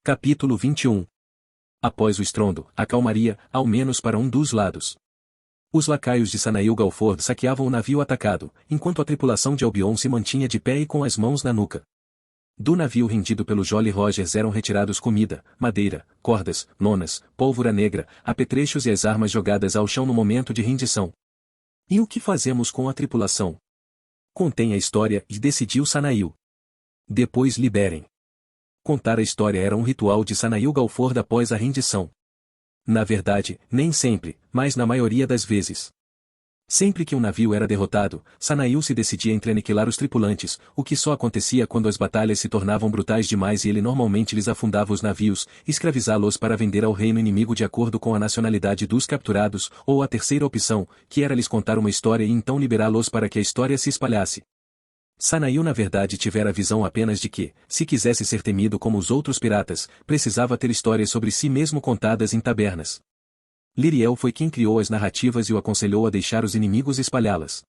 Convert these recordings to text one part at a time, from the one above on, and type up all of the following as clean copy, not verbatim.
Capítulo 21. Após o estrondo, a calmaria, ao menos para um dos lados. Os lacaios de Sanail Galford saqueavam o navio atacado, enquanto a tripulação de Albion se mantinha de pé e com as mãos na nuca. Do navio rendido pelo Jolly Rogers eram retirados comida, madeira, cordas, lonas, pólvora negra, apetrechos e as armas jogadas ao chão no momento de rendição. E o que fazemos com a tripulação? Contém a história e decidiu Sanail. Depois liberem. Contar a história era um ritual de Sanail Galford após a rendição. Na verdade, nem sempre, mas na maioria das vezes. Sempre que um navio era derrotado, Sanail se decidia entre aniquilar os tripulantes, o que só acontecia quando as batalhas se tornavam brutais demais e ele normalmente lhes afundava os navios, escravizá-los para vender ao reino inimigo de acordo com a nacionalidade dos capturados, ou a terceira opção, que era lhes contar uma história e então liberá-los para que a história se espalhasse. Sanail na verdade tivera a visão apenas de que, se quisesse ser temido como os outros piratas, precisava ter histórias sobre si mesmo contadas em tabernas. Liriel foi quem criou as narrativas e o aconselhou a deixar os inimigos espalhá-las.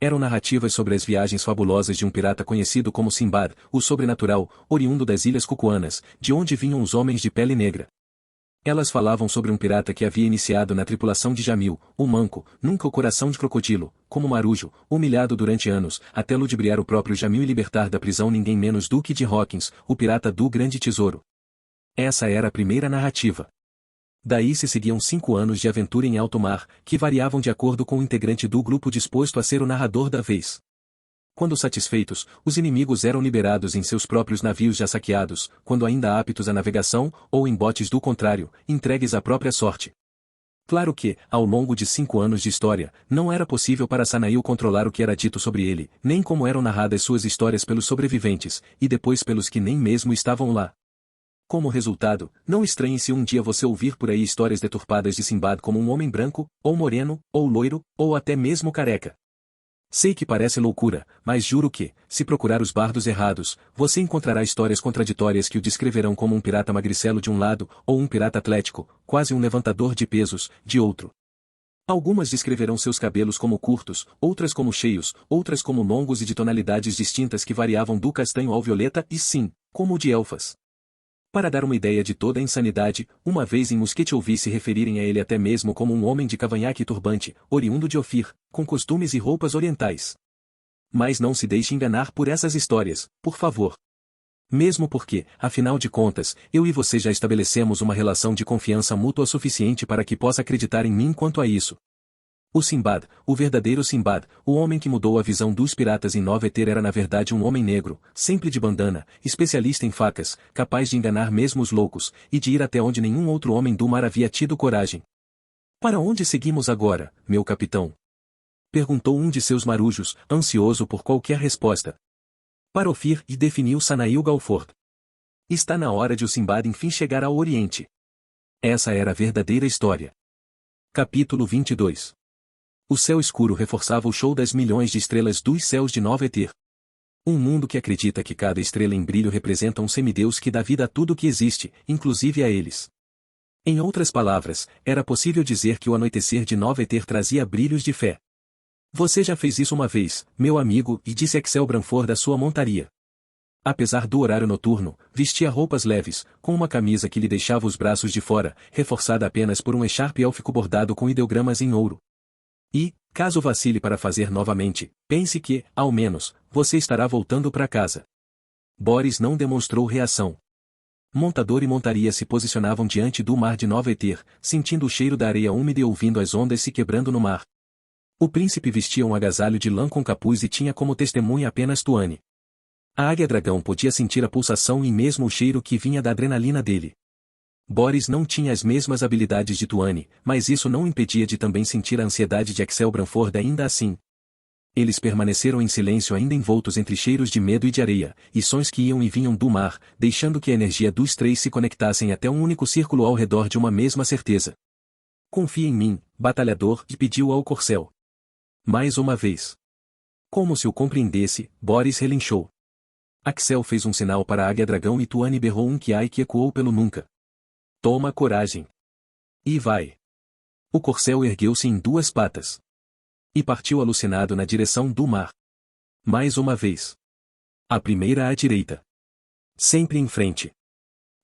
Eram narrativas sobre as viagens fabulosas de um pirata conhecido como Sinbad, o sobrenatural, oriundo das Ilhas Cucuanas, de onde vinham os homens de pele negra. Elas falavam sobre um pirata que havia iniciado na tripulação de Jamil, o manco, nunca o coração de crocodilo, como marujo, humilhado durante anos, até ludibriar o próprio Jamil e libertar da prisão ninguém menos Duque de Hawkins, o pirata do Grande Tesouro. Essa era a primeira narrativa. Daí se seguiam 5 anos de aventura em alto mar, que variavam de acordo com o integrante do grupo disposto a ser o narrador da vez. Quando satisfeitos, os inimigos eram liberados em seus próprios navios já saqueados, quando ainda aptos à navegação, ou em botes do contrário, entregues à própria sorte. Claro que, ao longo de 5 anos de história, não era possível para Sanail controlar o que era dito sobre ele, nem como eram narradas suas histórias pelos sobreviventes, e depois pelos que nem mesmo estavam lá. Como resultado, não estranhe se um dia você ouvir por aí histórias deturpadas de Sinbad como um homem branco, ou moreno, ou loiro, ou até mesmo careca. Sei que parece loucura, mas juro que, se procurar os bardos errados, você encontrará histórias contraditórias que o descreverão como um pirata magricelo de um lado, ou um pirata atlético, quase um levantador de pesos, de outro. Algumas descreverão seus cabelos como curtos, outras como cheios, outras como longos e de tonalidades distintas que variavam do castanho ao violeta e sim, como o de elfas. Para dar uma ideia de toda a insanidade, uma vez em Musquete ouvi se referirem a ele até mesmo como um homem de cavanhaque e turbante, oriundo de Ofir, com costumes e roupas orientais. Mas não se deixe enganar por essas histórias, por favor. Mesmo porque, afinal de contas, eu e você já estabelecemos uma relação de confiança mútua suficiente para que possa acreditar em mim quanto a isso. O Sinbad, o verdadeiro Sinbad, o homem que mudou a visão dos piratas em Nova Eter era na verdade um homem negro, sempre de bandana, especialista em facas, capaz de enganar mesmo os loucos, e de ir até onde nenhum outro homem do mar havia tido coragem. Para onde seguimos agora, meu capitão? Perguntou um de seus marujos, ansioso por qualquer resposta. Para Ofir, e definiu Sanail Galford. Está na hora de o Sinbad enfim chegar ao Oriente. Essa era a verdadeira história. Capítulo 22. O céu escuro reforçava o show das milhões de estrelas dos céus de Nova Eter. Um mundo que acredita que cada estrela em brilho representa um semideus que dá vida a tudo que existe, inclusive a eles. Em outras palavras, era possível dizer que o anoitecer de Nova Eter trazia brilhos de fé. Você já fez isso uma vez, meu amigo, e disse Axel Branford da sua montaria. Apesar do horário noturno, vestia roupas leves, com uma camisa que lhe deixava os braços de fora, reforçada apenas por um echarpe élfico bordado com ideogramas em ouro. E, caso vacile para fazer novamente, pense que, ao menos, você estará voltando para casa. Boris não demonstrou reação. Montador e montaria se posicionavam diante do mar de Nova Eter, sentindo o cheiro da areia úmida e ouvindo as ondas se quebrando no mar. O príncipe vestia um agasalho de lã com capuz e tinha como testemunha apenas Tuane. A águia-dragão podia sentir a pulsação e mesmo o cheiro que vinha da adrenalina dele. Boris não tinha as mesmas habilidades de Tuane, mas isso não impedia de também sentir a ansiedade de Axel Branford ainda assim. Eles permaneceram em silêncio ainda envoltos entre cheiros de medo e de areia, e sons que iam e vinham do mar, deixando que a energia dos três se conectassem até um único círculo ao redor de uma mesma certeza. Confie em mim, batalhador, e pediu ao corcel. Mais uma vez. Como se o compreendesse, Boris relinchou. Axel fez um sinal para a águia-dragão e Tuane berrou um kiai que ecoou pelo nunca. Toma coragem. E vai. O corcel ergueu-se em 2 patas. E partiu alucinado na direção do mar. Mais uma vez. A primeira à direita. Sempre em frente.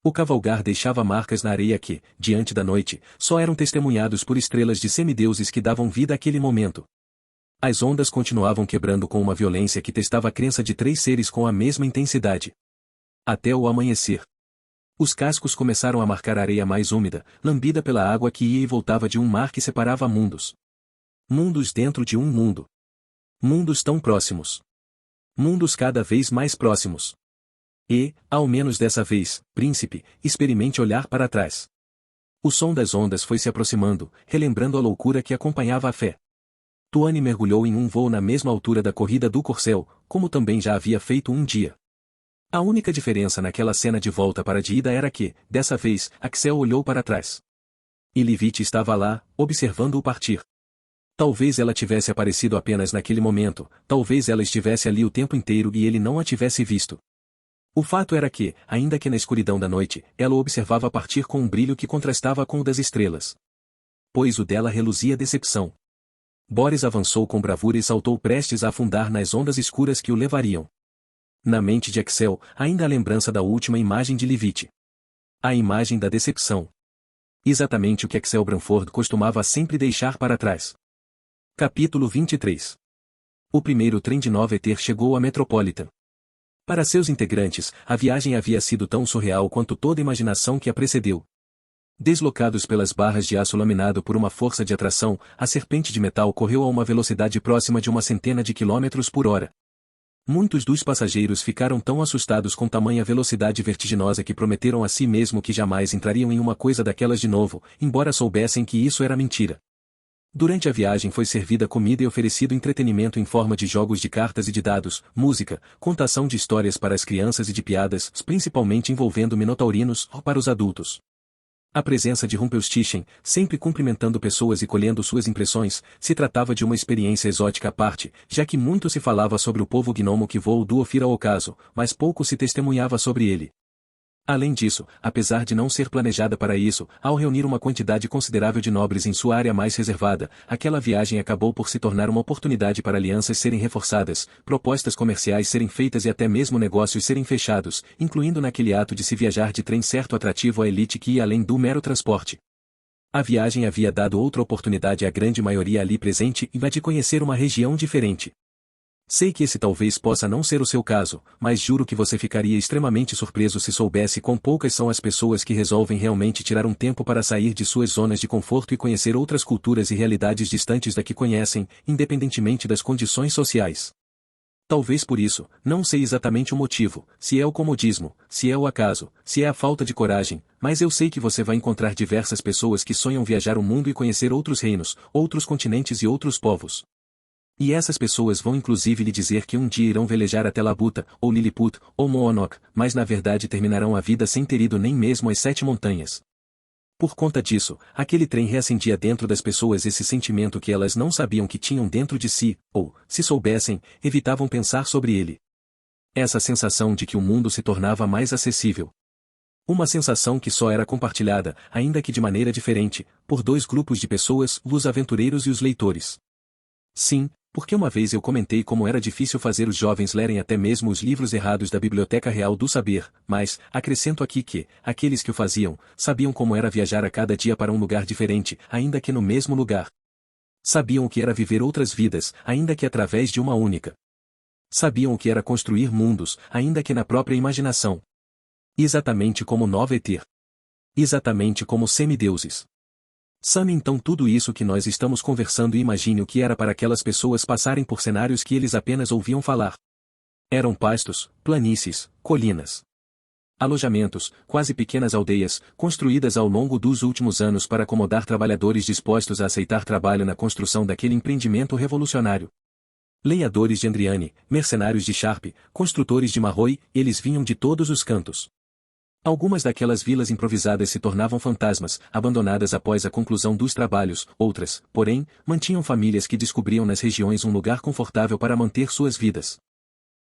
O cavalgar deixava marcas na areia que, diante da noite, só eram testemunhados por estrelas de semideuses que davam vida àquele momento. As ondas continuavam quebrando com uma violência que testava a crença de três seres com a mesma intensidade. Até o amanhecer. Os cascos começaram a marcar a areia mais úmida, lambida pela água que ia e voltava de um mar que separava mundos. Mundos dentro de um mundo. Mundos tão próximos. Mundos cada vez mais próximos. E, ao menos dessa vez, príncipe, experimente olhar para trás. O som das ondas foi se aproximando, relembrando a loucura que acompanhava a fé. Tuane mergulhou em um voo na mesma altura da corrida do corcel, como também já havia feito um dia. A única diferença naquela cena de volta para de ida era que, dessa vez, Axel olhou para trás. E Livite estava lá, observando-o partir. Talvez ela tivesse aparecido apenas naquele momento, talvez ela estivesse ali o tempo inteiro e ele não a tivesse visto. O fato era que, ainda que na escuridão da noite, ela o observava partir com um brilho que contrastava com o das estrelas. Pois o dela reluzia decepção. Boris avançou com bravura e saltou prestes a afundar nas ondas escuras que o levariam. Na mente de Axel, ainda a lembrança da última imagem de Livite. A imagem da decepção. Exatamente o que Axel Branford costumava sempre deixar para trás. Capítulo 23. O primeiro trem de Nova Eter chegou à Metropolitan. Para seus integrantes, a viagem havia sido tão surreal quanto toda a imaginação que a precedeu. Deslocados pelas barras de aço laminado por uma força de atração, a serpente de metal correu a uma velocidade próxima de 100 km por hora. Muitos dos passageiros ficaram tão assustados com tamanha velocidade vertiginosa que prometeram a si mesmo que jamais entrariam em uma coisa daquelas de novo, embora soubessem que isso era mentira. Durante a viagem foi servida comida e oferecido entretenimento em forma de jogos de cartas e de dados, música, contação de histórias para as crianças e de piadas, principalmente envolvendo minotaurinos, para os adultos. A presença de Rumpelstiltskin, sempre cumprimentando pessoas e colhendo suas impressões, se tratava de uma experiência exótica à parte, já que muito se falava sobre o povo gnomo que voou do Ofir ao ocaso, mas pouco se testemunhava sobre ele. Além disso, apesar de não ser planejada para isso, ao reunir uma quantidade considerável de nobres em sua área mais reservada, aquela viagem acabou por se tornar uma oportunidade para alianças serem reforçadas, propostas comerciais serem feitas e até mesmo negócios serem fechados, incluindo naquele ato de se viajar de trem certo atrativo à elite que ia além do mero transporte. A viagem havia dado outra oportunidade à grande maioria ali presente e a de conhecer uma região diferente. Sei que esse talvez possa não ser o seu caso, mas juro que você ficaria extremamente surpreso se soubesse quão poucas são as pessoas que resolvem realmente tirar um tempo para sair de suas zonas de conforto e conhecer outras culturas e realidades distantes da que conhecem, independentemente das condições sociais. Talvez por isso, não sei exatamente o motivo, se é o comodismo, se é o acaso, se é a falta de coragem, mas eu sei que você vai encontrar diversas pessoas que sonham viajar o mundo e conhecer outros reinos, outros continentes e outros povos. E essas pessoas vão inclusive lhe dizer que um dia irão velejar até Labuta, ou Lilliput, ou Moonok, mas na verdade terminarão a vida sem ter ido nem mesmo às 7 montanhas. Por conta disso, aquele trem reacendia dentro das pessoas esse sentimento que elas não sabiam que tinham dentro de si, ou, se soubessem, evitavam pensar sobre ele. Essa sensação de que o mundo se tornava mais acessível. Uma sensação que só era compartilhada, ainda que de maneira diferente, por dois grupos de pessoas, os aventureiros e os leitores. Sim, porque uma vez eu comentei como era difícil fazer os jovens lerem até mesmo os livros errados da Biblioteca Real do Saber, mas, acrescento aqui que, aqueles que o faziam, sabiam como era viajar a cada dia para um lugar diferente, ainda que no mesmo lugar. Sabiam o que era viver outras vidas, ainda que através de uma única. Sabiam o que era construir mundos, ainda que na própria imaginação. Exatamente como Nova Eter. Exatamente como semideuses. Same então tudo isso que nós estamos conversando e imagine o que era para aquelas pessoas passarem por cenários que eles apenas ouviam falar. Eram pastos, planícies, colinas. Alojamentos, quase pequenas aldeias, construídas ao longo dos últimos anos para acomodar trabalhadores dispostos a aceitar trabalho na construção daquele empreendimento revolucionário. Lenhadores de Andriane, mercenários de Sharp, construtores de Marroy, eles vinham de todos os cantos. Algumas daquelas vilas improvisadas se tornavam fantasmas, abandonadas após a conclusão dos trabalhos, outras, porém, mantinham famílias que descobriam nas regiões um lugar confortável para manter suas vidas.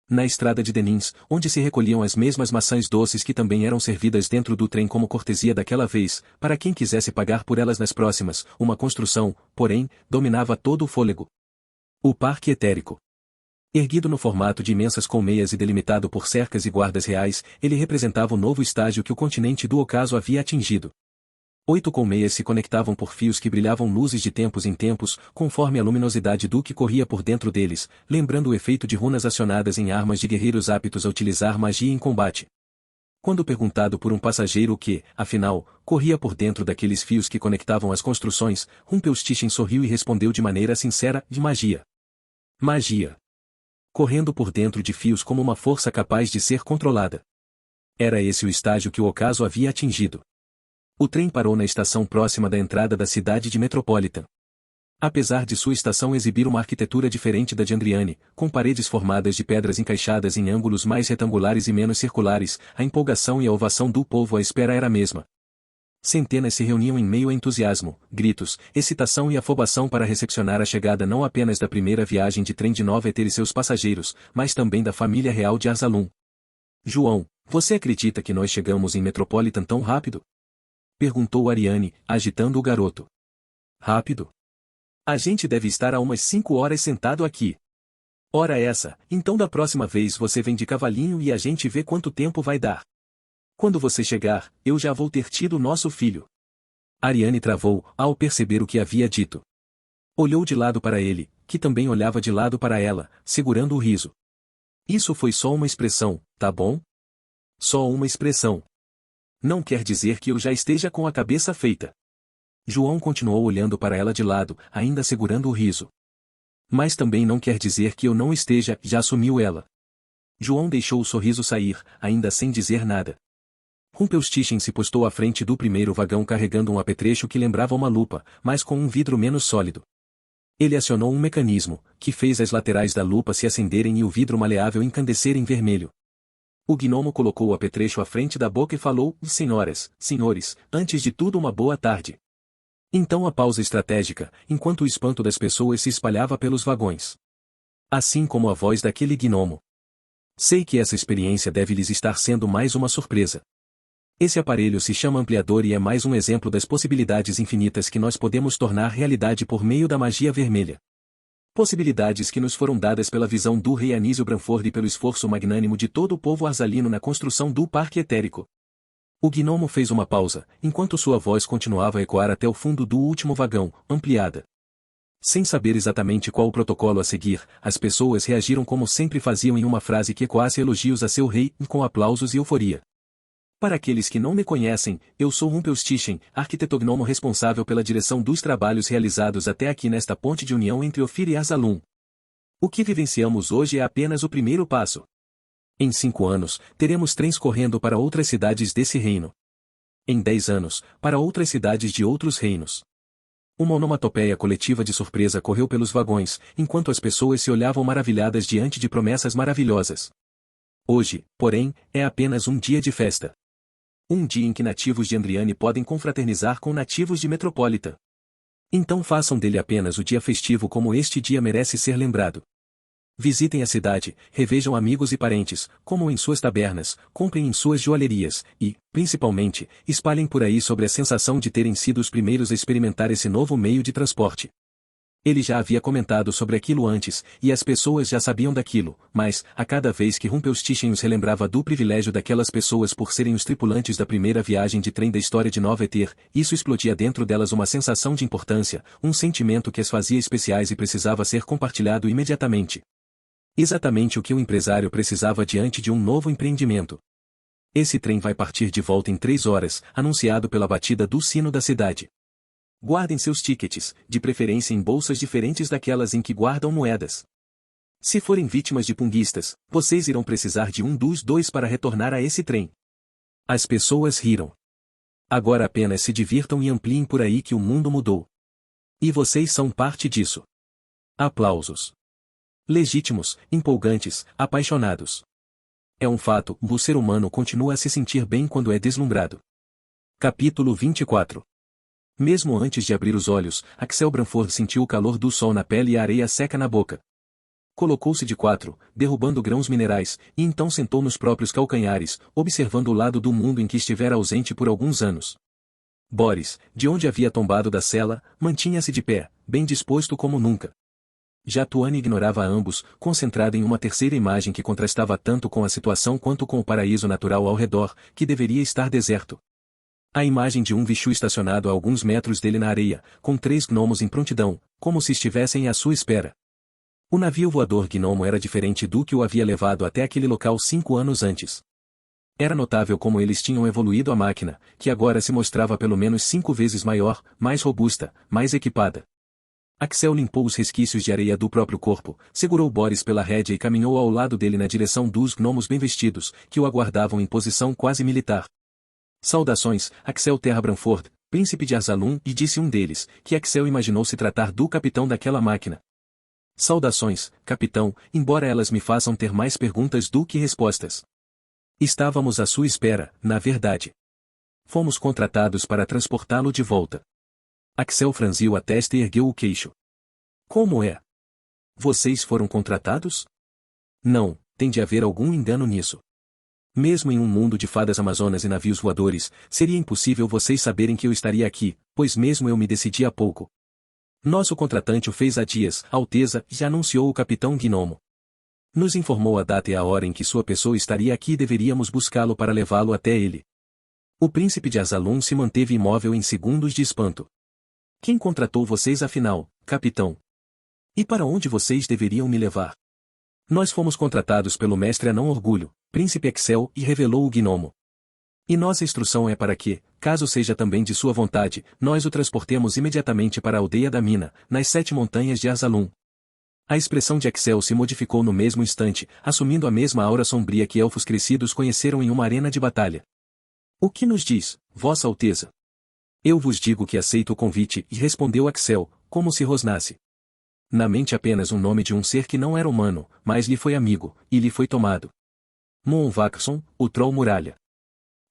Na estrada de Denins, onde se recolhiam as mesmas maçãs doces que também eram servidas dentro do trem como cortesia daquela vez, para quem quisesse pagar por elas nas próximas, uma construção, porém, dominava todo o fôlego. O Parque Etérico. Erguido no formato de imensas colmeias e delimitado por cercas e guardas reais, ele representava o novo estágio que o continente do ocaso havia atingido. 8 colmeias se conectavam por fios que brilhavam luzes de tempos em tempos, conforme a luminosidade do que corria por dentro deles, lembrando o efeito de runas acionadas em armas de guerreiros aptos a utilizar magia em combate. Quando perguntado por um passageiro o que, afinal, corria por dentro daqueles fios que conectavam as construções, Rumpelstiltskin sorriu e respondeu de maneira sincera, de magia. Magia. Correndo por dentro de fios como uma força capaz de ser controlada. Era esse o estágio que o ocaso havia atingido. O trem parou na estação próxima da entrada da cidade de Metropolitan. Apesar de sua estação exibir uma arquitetura diferente da de Andriane, com paredes formadas de pedras encaixadas em ângulos mais retangulares e menos circulares, a empolgação e a ovação do povo à espera era a mesma. Centenas se reuniam em meio a entusiasmo, gritos, excitação e afobação para recepcionar a chegada não apenas da primeira viagem de trem de Nova Eter e seus passageiros, mas também da família real de Arzalum. João, você acredita que nós chegamos em Metropolitan tão rápido? Perguntou Ariane, agitando o garoto. Rápido? A gente deve estar há umas 5 horas sentado aqui. Ora essa, então da próxima vez você vem de cavalinho e a gente vê quanto tempo vai dar. Quando você chegar, eu já vou ter tido nosso filho. Ariane travou, ao perceber o que havia dito. Olhou de lado para ele, que também olhava de lado para ela, segurando o riso. Isso foi só uma expressão, tá bom? Só uma expressão. Não quer dizer que eu já esteja com a cabeça feita. João continuou olhando para ela de lado, ainda segurando o riso. Mas também não quer dizer que eu não esteja, já assumiu ela. João deixou o sorriso sair, ainda sem dizer nada. Rumpelstiltskin se postou à frente do primeiro vagão carregando um apetrecho que lembrava uma lupa, mas com um vidro menos sólido. Ele acionou um mecanismo, que fez as laterais da lupa se acenderem e o vidro maleável encandecer em vermelho. O gnomo colocou o apetrecho à frente da boca e falou, senhoras, senhores, antes de tudo uma boa tarde. Então a pausa estratégica, enquanto o espanto das pessoas se espalhava pelos vagões. Assim como a voz daquele gnomo. Sei que essa experiência deve lhes estar sendo mais uma surpresa. Esse aparelho se chama ampliador e é mais um exemplo das possibilidades infinitas que nós podemos tornar realidade por meio da magia vermelha. Possibilidades que nos foram dadas pela visão do rei Anísio Branford e pelo esforço magnânimo de todo o povo arzalino na construção do parque etérico. O gnomo fez uma pausa, enquanto sua voz continuava a ecoar até o fundo do último vagão, ampliada. Sem saber exatamente qual o protocolo a seguir, as pessoas reagiram como sempre faziam em uma frase que ecoasse elogios a seu rei, com aplausos e euforia. Para aqueles que não me conhecem, eu sou Rumpelstiltskin, arquitetognomo responsável pela direção dos trabalhos realizados até aqui nesta ponte de união entre Ophir e Arzalum. O que vivenciamos hoje é apenas o primeiro passo. Em 5 anos, teremos trens correndo para outras cidades desse reino. Em 10 anos, para outras cidades de outros reinos. Uma onomatopeia coletiva de surpresa correu pelos vagões, enquanto as pessoas se olhavam maravilhadas diante de promessas maravilhosas. Hoje, porém, é apenas um dia de festa. Um dia em que nativos de Andriane podem confraternizar com nativos de Metropolitan. Então façam dele apenas o dia festivo como este dia merece ser lembrado. Visitem a cidade, revejam amigos e parentes, comam em suas tabernas, comprem em suas joalherias, e, principalmente, espalhem por aí sobre a sensação de terem sido os primeiros a experimentar esse novo meio de transporte. Ele já havia comentado sobre aquilo antes, e as pessoas já sabiam daquilo, mas, a cada vez que Rumpelstiltskin os relembrava do privilégio daquelas pessoas por serem os tripulantes da primeira viagem de trem da história de Nova Eter, isso explodia dentro delas uma sensação de importância, um sentimento que as fazia especiais e precisava ser compartilhado imediatamente. Exatamente o que o empresário precisava diante de um novo empreendimento. Esse trem vai partir de volta em 3 horas, anunciado pela batida do sino da cidade. Guardem seus tickets, de preferência em bolsas diferentes daquelas em que guardam moedas. Se forem vítimas de punguistas, vocês irão precisar de um dos 2 para retornar a esse trem. As pessoas riram. Agora apenas se divirtam e ampliem por aí que o mundo mudou. E vocês são parte disso. Aplausos. Legítimos, empolgantes, apaixonados. É um fato, o ser humano continua a se sentir bem quando é deslumbrado. Capítulo 24. Mesmo antes de abrir os olhos, Axel Branford sentiu o calor do sol na pele e a areia seca na boca. Colocou-se de 4, derrubando grãos minerais, e então sentou nos próprios calcanhares, observando o lado do mundo em que estivera ausente por alguns anos. Boris, de onde havia tombado da cela, mantinha-se de pé, bem disposto como nunca. Já Tuane ignorava a ambos, concentrada em uma terceira imagem que contrastava tanto com a situação quanto com o paraíso natural ao redor, que deveria estar deserto. A imagem de um Vishu estacionado a alguns metros dele na areia, com 3 gnomos em prontidão, como se estivessem à sua espera. O navio voador gnomo era diferente do que o havia levado até aquele local 5 anos antes. Era notável como eles tinham evoluído a máquina, que agora se mostrava pelo menos 5 vezes maior, mais robusta, mais equipada. Axel limpou os resquícios de areia do próprio corpo, segurou Boris pela rédea e caminhou ao lado dele na direção dos gnomos bem vestidos, que o aguardavam em posição quase militar. Saudações, Axel Terra Branford, príncipe de Arzalum, e disse um deles, que Axel imaginou se tratar do capitão daquela máquina. Saudações, capitão, embora elas me façam ter mais perguntas do que respostas. Estávamos à sua espera, na verdade. Fomos contratados para transportá-lo de volta. Axel franziu a testa e ergueu o queixo. Como é? Vocês foram contratados? Não, tem de haver algum engano nisso. Mesmo em um mundo de fadas amazonas e navios voadores, seria impossível vocês saberem que eu estaria aqui, pois mesmo eu me decidi há pouco. Nosso contratante o fez há dias, Alteza, e anunciou o capitão Gnomo. Nos informou a data e a hora em que sua pessoa estaria aqui e deveríamos buscá-lo para levá-lo até ele. O príncipe de Arzalum se manteve imóvel em segundos de espanto. Quem contratou vocês afinal, capitão? E para onde vocês deveriam me levar? Nós fomos contratados pelo mestre Anão Orgulho, príncipe Axel, e revelou o gnomo. E nossa instrução é para que, caso seja também de sua vontade, nós o transportemos imediatamente para a aldeia da mina, nas 7 montanhas de Arzalum. A expressão de Axel se modificou no mesmo instante, assumindo a mesma aura sombria que elfos crescidos conheceram em uma arena de batalha. O que nos diz, Vossa Alteza? Eu vos digo que aceito o convite, e respondeu Axel, como se rosnasse. Na mente apenas um nome de um ser que não era humano, mas lhe foi amigo, e lhe foi tomado. Moon Vaxon, o Troll Muralha.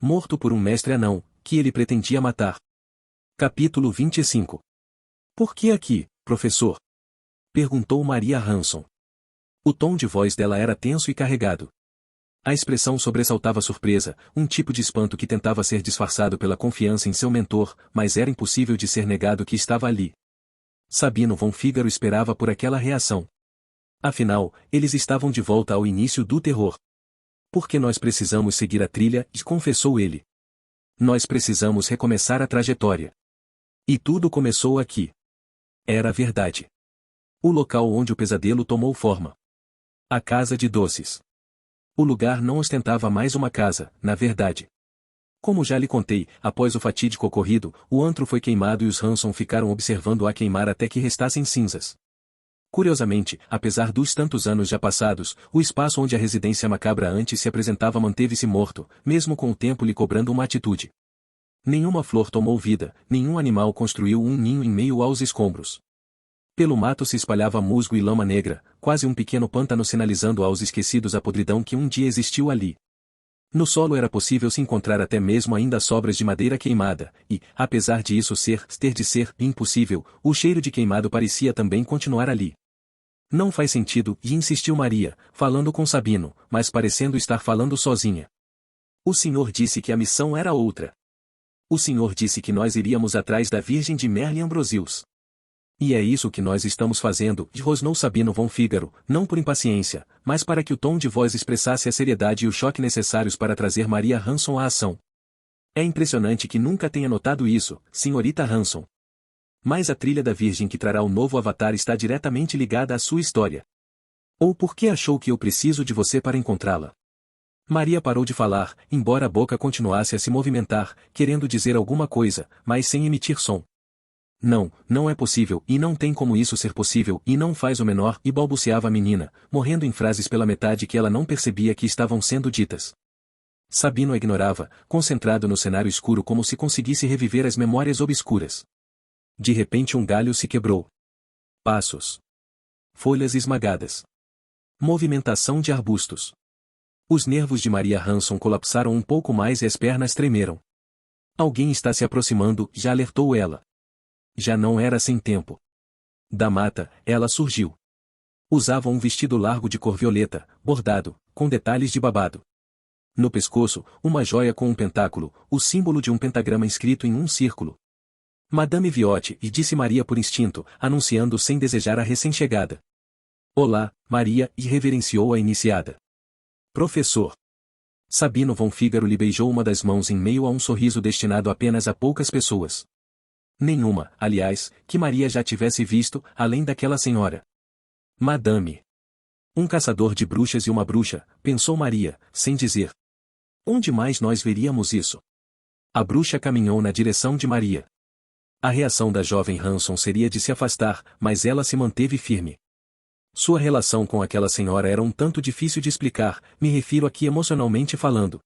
Morto por um mestre anão, que ele pretendia matar. Capítulo 25. Por que aqui, professor? Perguntou Maria Hanson. O tom de voz dela era tenso e carregado. A expressão sobressaltava surpresa, um tipo de espanto que tentava ser disfarçado pela confiança em seu mentor, mas era impossível de ser negado que estava ali. Sabino von Fígaro esperava por aquela reação. Afinal, eles estavam de volta ao início do terror. Porque nós precisamos seguir a trilha, confessou ele. Nós precisamos recomeçar a trajetória. E tudo começou aqui. Era a verdade. O local onde o pesadelo tomou forma. A Casa de Doces. O lugar não ostentava mais uma casa, na verdade. Como já lhe contei, após o fatídico ocorrido, o antro foi queimado e os Hanson ficaram observando-a queimar até que restassem cinzas. Curiosamente, apesar dos tantos anos já passados, o espaço onde a residência macabra antes se apresentava manteve-se morto, mesmo com o tempo lhe cobrando uma atitude. Nenhuma flor tomou vida, nenhum animal construiu um ninho em meio aos escombros. Pelo mato se espalhava musgo e lama negra, quase um pequeno pântano sinalizando aos esquecidos a podridão que um dia existiu ali. No solo era possível se encontrar até mesmo ainda sobras de madeira queimada, e, apesar de isso ter de ser impossível, o cheiro de queimado parecia também continuar ali. Não faz sentido, e insistiu Maria, falando com Sabino, mas parecendo estar falando sozinha. O senhor disse que a missão era outra. O senhor disse que nós iríamos atrás da Virgem de Merlin Ambrosius. E é isso que nós estamos fazendo, rosnou Sabino von Fígaro, não por impaciência, mas para que o tom de voz expressasse a seriedade e o choque necessários para trazer Maria Hanson à ação. É impressionante que nunca tenha notado isso, senhorita Hanson. Mas a trilha da Virgem que trará o novo avatar está diretamente ligada à sua história. Ou por que achou que eu preciso de você para encontrá-la? Maria parou de falar, embora a boca continuasse a se movimentar, querendo dizer alguma coisa, mas sem emitir som. Não, não é possível, e não tem como isso ser possível, e não faz o menor, e balbuciava a menina, morrendo em frases pela metade que ela não percebia que estavam sendo ditas. Sabino a ignorava, concentrado no cenário escuro como se conseguisse reviver as memórias obscuras. De repente um galho se quebrou. Passos. Folhas esmagadas. Movimentação de arbustos. Os nervos de Maria Hanson colapsaram um pouco mais e as pernas tremeram. Alguém está se aproximando, já alertou ela. Já não era sem tempo. Da mata, ela surgiu. Usava um vestido largo de cor violeta, bordado, com detalhes de babado. No pescoço, uma joia com um pentáculo, o símbolo de um pentagrama inscrito em um círculo. Madame Viotti, e disse Maria por instinto, anunciando sem desejar a recém-chegada. Olá, Maria, e reverenciou a iniciada. Professor. Sabino von Fígaro lhe beijou uma das mãos em meio a um sorriso destinado apenas a poucas pessoas. Nenhuma, aliás, que Maria já tivesse visto, além daquela senhora. Madame. Um caçador de bruxas e uma bruxa, pensou Maria, sem dizer. Onde mais nós veríamos isso? A bruxa caminhou na direção de Maria. A reação da jovem Hanson seria de se afastar, mas ela se manteve firme. Sua relação com aquela senhora era um tanto difícil de explicar, me refiro aqui emocionalmente falando.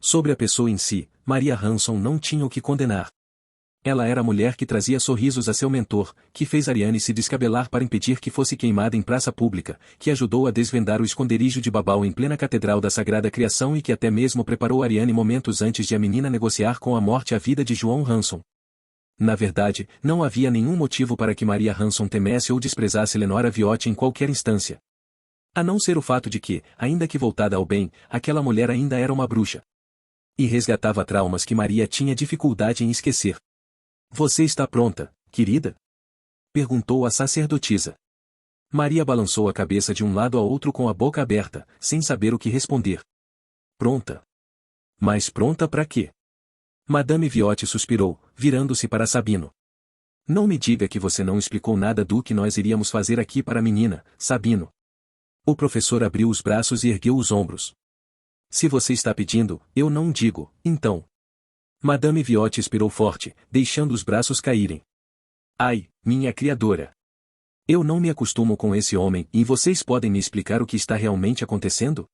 Sobre a pessoa em si, Maria Hanson não tinha o que condenar. Ela era a mulher que trazia sorrisos a seu mentor, que fez Ariane se descabelar para impedir que fosse queimada em praça pública, que ajudou a desvendar o esconderijo de Babau em plena Catedral da Sagrada Criação e que até mesmo preparou Ariane momentos antes de a menina negociar com a morte a vida de João Hanson. Na verdade, não havia nenhum motivo para que Maria Hanson temesse ou desprezasse Lenora Viotti em qualquer instância. A não ser o fato de que, ainda que voltada ao bem, aquela mulher ainda era uma bruxa. E resgatava traumas que Maria tinha dificuldade em esquecer. Você está pronta, querida? Perguntou a sacerdotisa. Maria balançou a cabeça de um lado a outro com a boca aberta, sem saber o que responder. Pronta? Mas pronta para quê? Madame Viotti suspirou, virando-se para Sabino. Não me diga que você não explicou nada do que nós iríamos fazer aqui para a menina, Sabino. O professor abriu os braços e ergueu os ombros. Se você está pedindo, eu não digo, então. Madame Viotti expirou forte, deixando os braços caírem. Ai, minha criadora. Eu não me acostumo com esse homem e vocês podem me explicar o que está realmente acontecendo?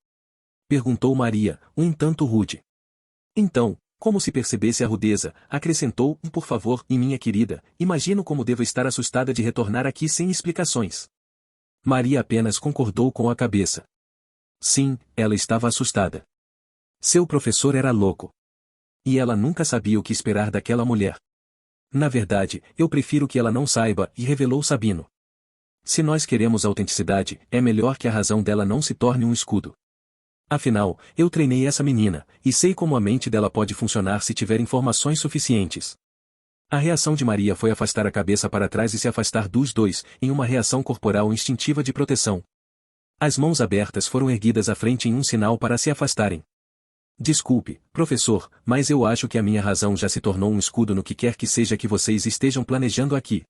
Perguntou Maria, um tanto rude. Então, como se percebesse a rudeza, acrescentou, por favor, e minha querida, imagino como devo estar assustada de retornar aqui sem explicações. Maria apenas concordou com a cabeça. Sim, ela estava assustada. Seu professor era louco. E ela nunca sabia o que esperar daquela mulher. Na verdade, eu prefiro que ela não saiba, e revelou Sabino. Se nós queremos autenticidade, é melhor que a razão dela não se torne um escudo. Afinal, eu treinei essa menina, e sei como a mente dela pode funcionar se tiver informações suficientes. A reação de Maria foi afastar a cabeça para trás e se afastar dos dois, em uma reação corporal instintiva de proteção. As mãos abertas foram erguidas à frente em um sinal para se afastarem. Desculpe, professor, mas eu acho que a minha razão já se tornou um escudo no que quer que seja que vocês estejam planejando aqui.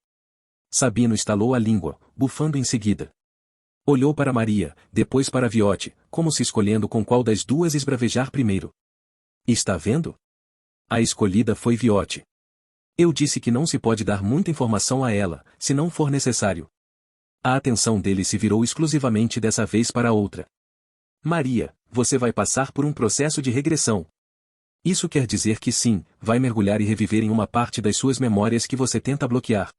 Sabino estalou a língua, bufando em seguida. Olhou para Maria, depois para Viotti, como se escolhendo com qual das duas esbravejar primeiro. Está vendo? A escolhida foi Viotti. Eu disse que não se pode dar muita informação a ela, se não for necessário. A atenção dele se virou exclusivamente dessa vez para outra. Maria, você vai passar por um processo de regressão. Isso quer dizer que sim, vai mergulhar e reviver em uma parte das suas memórias que você tenta bloquear.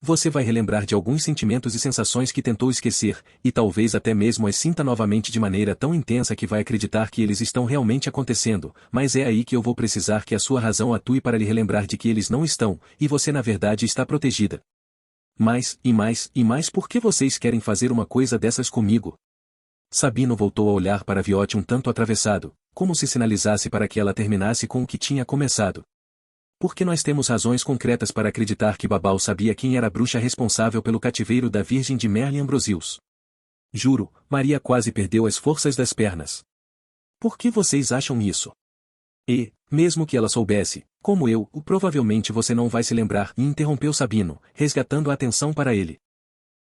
Você vai relembrar de alguns sentimentos e sensações que tentou esquecer, e talvez até mesmo as sinta novamente de maneira tão intensa que vai acreditar que eles estão realmente acontecendo, mas é aí que eu vou precisar que a sua razão atue para lhe relembrar de que eles não estão, e você na verdade está protegida. Mais, e mais, e mais por que vocês querem fazer uma coisa dessas comigo? Sabino voltou a olhar para Viotti um tanto atravessado, como se sinalizasse para que ela terminasse com o que tinha começado. Porque nós temos razões concretas para acreditar que Babau sabia quem era a bruxa responsável pelo cativeiro da Virgem de Merlin Ambrosius. Juro, Maria quase perdeu as forças das pernas. Por que vocês acham isso? E, mesmo que ela soubesse, como eu, provavelmente você não vai se lembrar, e interrompeu Sabino, resgatando a atenção para ele.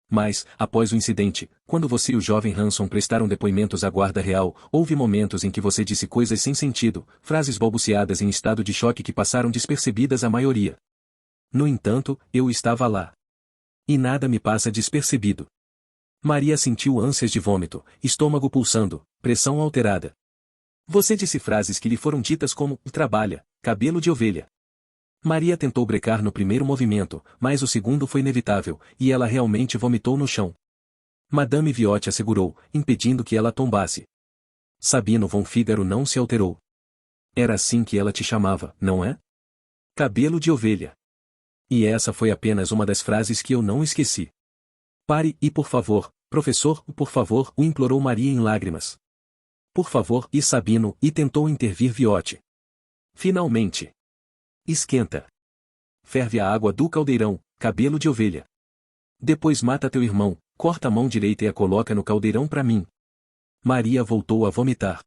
Mas, após o incidente, quando você e o jovem Hanson prestaram depoimentos à guarda real, houve momentos em que você disse coisas sem sentido, frases balbuciadas em estado de choque que passaram despercebidas à maioria. No entanto, eu estava lá. E nada me passa despercebido. Maria sentiu ânsias de vômito, estômago pulsando, pressão alterada. Você disse frases que lhe foram ditas como, trabalha, cabelo de ovelha. Maria tentou brecar no primeiro movimento, mas o segundo foi inevitável, e ela realmente vomitou no chão. Madame Viotti a segurou, impedindo que ela tombasse. Sabino von Fígaro não se alterou. Era assim que ela te chamava, não é? Cabelo de ovelha. E essa foi apenas uma das frases que eu não esqueci. Pare e por favor, professor, por favor, o implorou Maria em lágrimas. Por favor, e Sabino, e tentou intervir Viotti. Finalmente. Esquenta. Ferve a água do caldeirão, cabelo de ovelha. Depois mata teu irmão, corta a mão direita e a coloca no caldeirão para mim. Maria voltou a vomitar.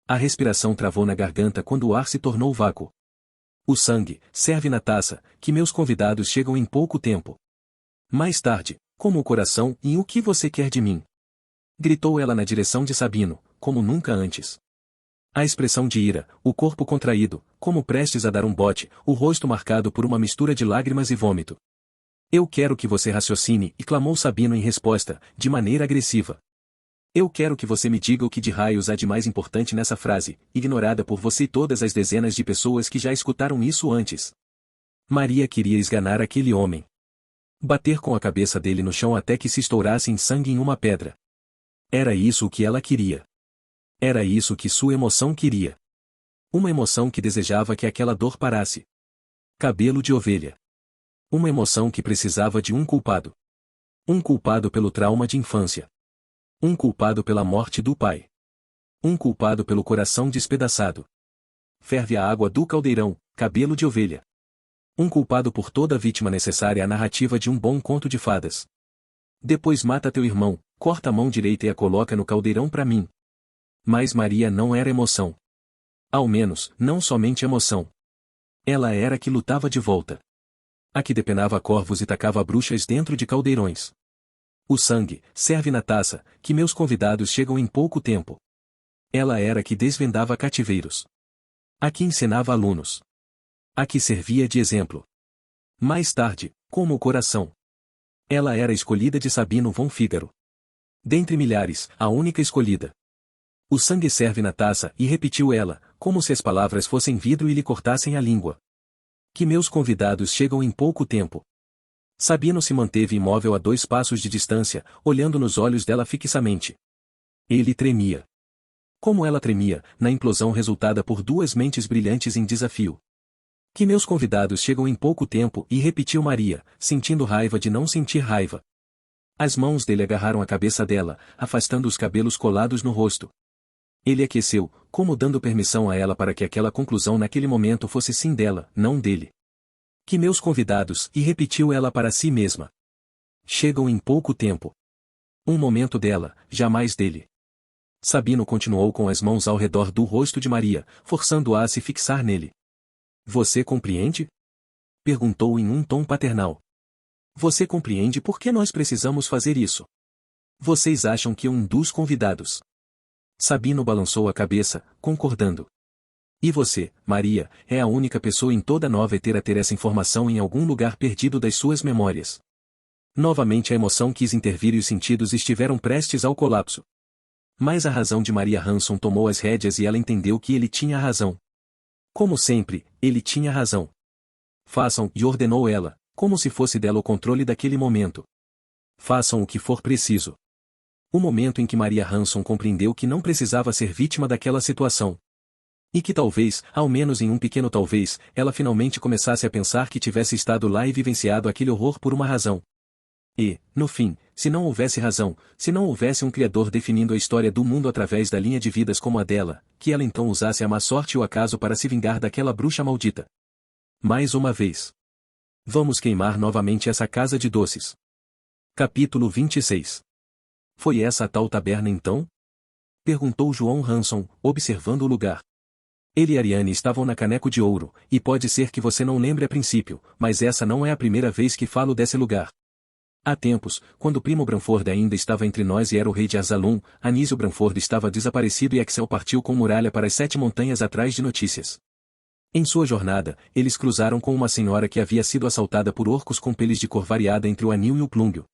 A respiração travou na garganta quando o ar se tornou vácuo. O sangue, serve na taça, que meus convidados chegam em pouco tempo. Mais tarde, como o coração e o que você quer de mim? Gritou ela na direção de Sabino, como nunca antes. A expressão de ira, o corpo contraído, como prestes a dar um bote, o rosto marcado por uma mistura de lágrimas e vômito. Eu quero que você raciocine, e clamou Sabino em resposta, de maneira agressiva. Eu quero que você me diga o que de raios há de mais importante nessa frase, ignorada por você e todas as dezenas de pessoas que já escutaram isso antes. Maria queria esganar aquele homem. Bater com a cabeça dele no chão até que se estourasse em sangue em uma pedra. Era isso o que ela queria. Era isso que sua emoção queria. Uma emoção que desejava que aquela dor parasse. Cabelo de ovelha. Uma emoção que precisava de um culpado. Um culpado pelo trauma de infância. Um culpado pela morte do pai. Um culpado pelo coração despedaçado. Ferve a água do caldeirão, cabelo de ovelha. Um culpado por toda a vítima necessária à narrativa de um bom conto de fadas. Depois mata teu irmão, corta a mão direita e a coloca no caldeirão para mim. Mas Maria não era emoção. Ao menos, não somente emoção. Ela era a que lutava de volta. A que depenava corvos e tacava bruxas dentro de caldeirões. O sangue, serve na taça, que meus convidados chegam em pouco tempo. Ela era a que desvendava cativeiros. A que ensinava alunos. A que servia de exemplo. Mais tarde, como o coração. Ela era a escolhida de Sabino von Fígaro. Dentre milhares, a única escolhida. O sangue serve na taça, e repetiu ela, como se as palavras fossem vidro e lhe cortassem a língua. Que meus convidados chegam em pouco tempo. Sabino se manteve imóvel a 2 passos de distância, olhando nos olhos dela fixamente. Ele tremia. Como ela tremia, na implosão resultada por 2 mentes brilhantes em desafio. Que meus convidados chegam em pouco tempo, e repetiu Maria, sentindo raiva de não sentir raiva. As mãos dele agarraram a cabeça dela, afastando os cabelos colados no rosto. Ele aqueceu, como dando permissão a ela para que aquela conclusão naquele momento fosse sim dela, não dele. Que meus convidados, e repetiu ela para si mesma. Chegam em pouco tempo. Um momento dela, jamais dele. Sabino continuou com as mãos ao redor do rosto de Maria, forçando-a a se fixar nele. Você compreende? Perguntou em um tom paternal. Você compreende por que nós precisamos fazer isso? Vocês acham que um dos convidados... Sabino balançou a cabeça, concordando. E você, Maria, é a única pessoa em toda Nova Eter a ter essa informação em algum lugar perdido das suas memórias. Novamente a emoção quis intervir e os sentidos estiveram prestes ao colapso. Mas a razão de Maria Hanson tomou as rédeas e ela entendeu que ele tinha razão. Como sempre, ele tinha razão. Façam, e ordenou ela, como se fosse dela o controle daquele momento. Façam o que for preciso. O momento em que Maria Hanson compreendeu que não precisava ser vítima daquela situação. E que talvez, ao menos em um pequeno talvez, ela finalmente começasse a pensar que tivesse estado lá e vivenciado aquele horror por uma razão. E, no fim, se não houvesse razão, se não houvesse um Criador definindo a história do mundo através da linha de vidas como a dela, que ela então usasse a má sorte e o acaso para se vingar daquela bruxa maldita. Mais uma vez. Vamos queimar novamente essa casa de doces. Capítulo 26. Foi essa a tal taberna então? Perguntou João Hanson, observando o lugar. Ele e Ariane estavam na Caneco de Ouro, e pode ser que você não lembre a princípio, mas essa não é a primeira vez que falo desse lugar. Há tempos, quando o primo Branford ainda estava entre nós e era o rei de Arzalum, Anísio Branford estava desaparecido e Axel partiu com muralha para as 7 montanhas atrás de notícias. Em sua jornada, eles cruzaram com uma senhora que havia sido assaltada por orcos com peles de cor variada entre o anil e o plúmbio.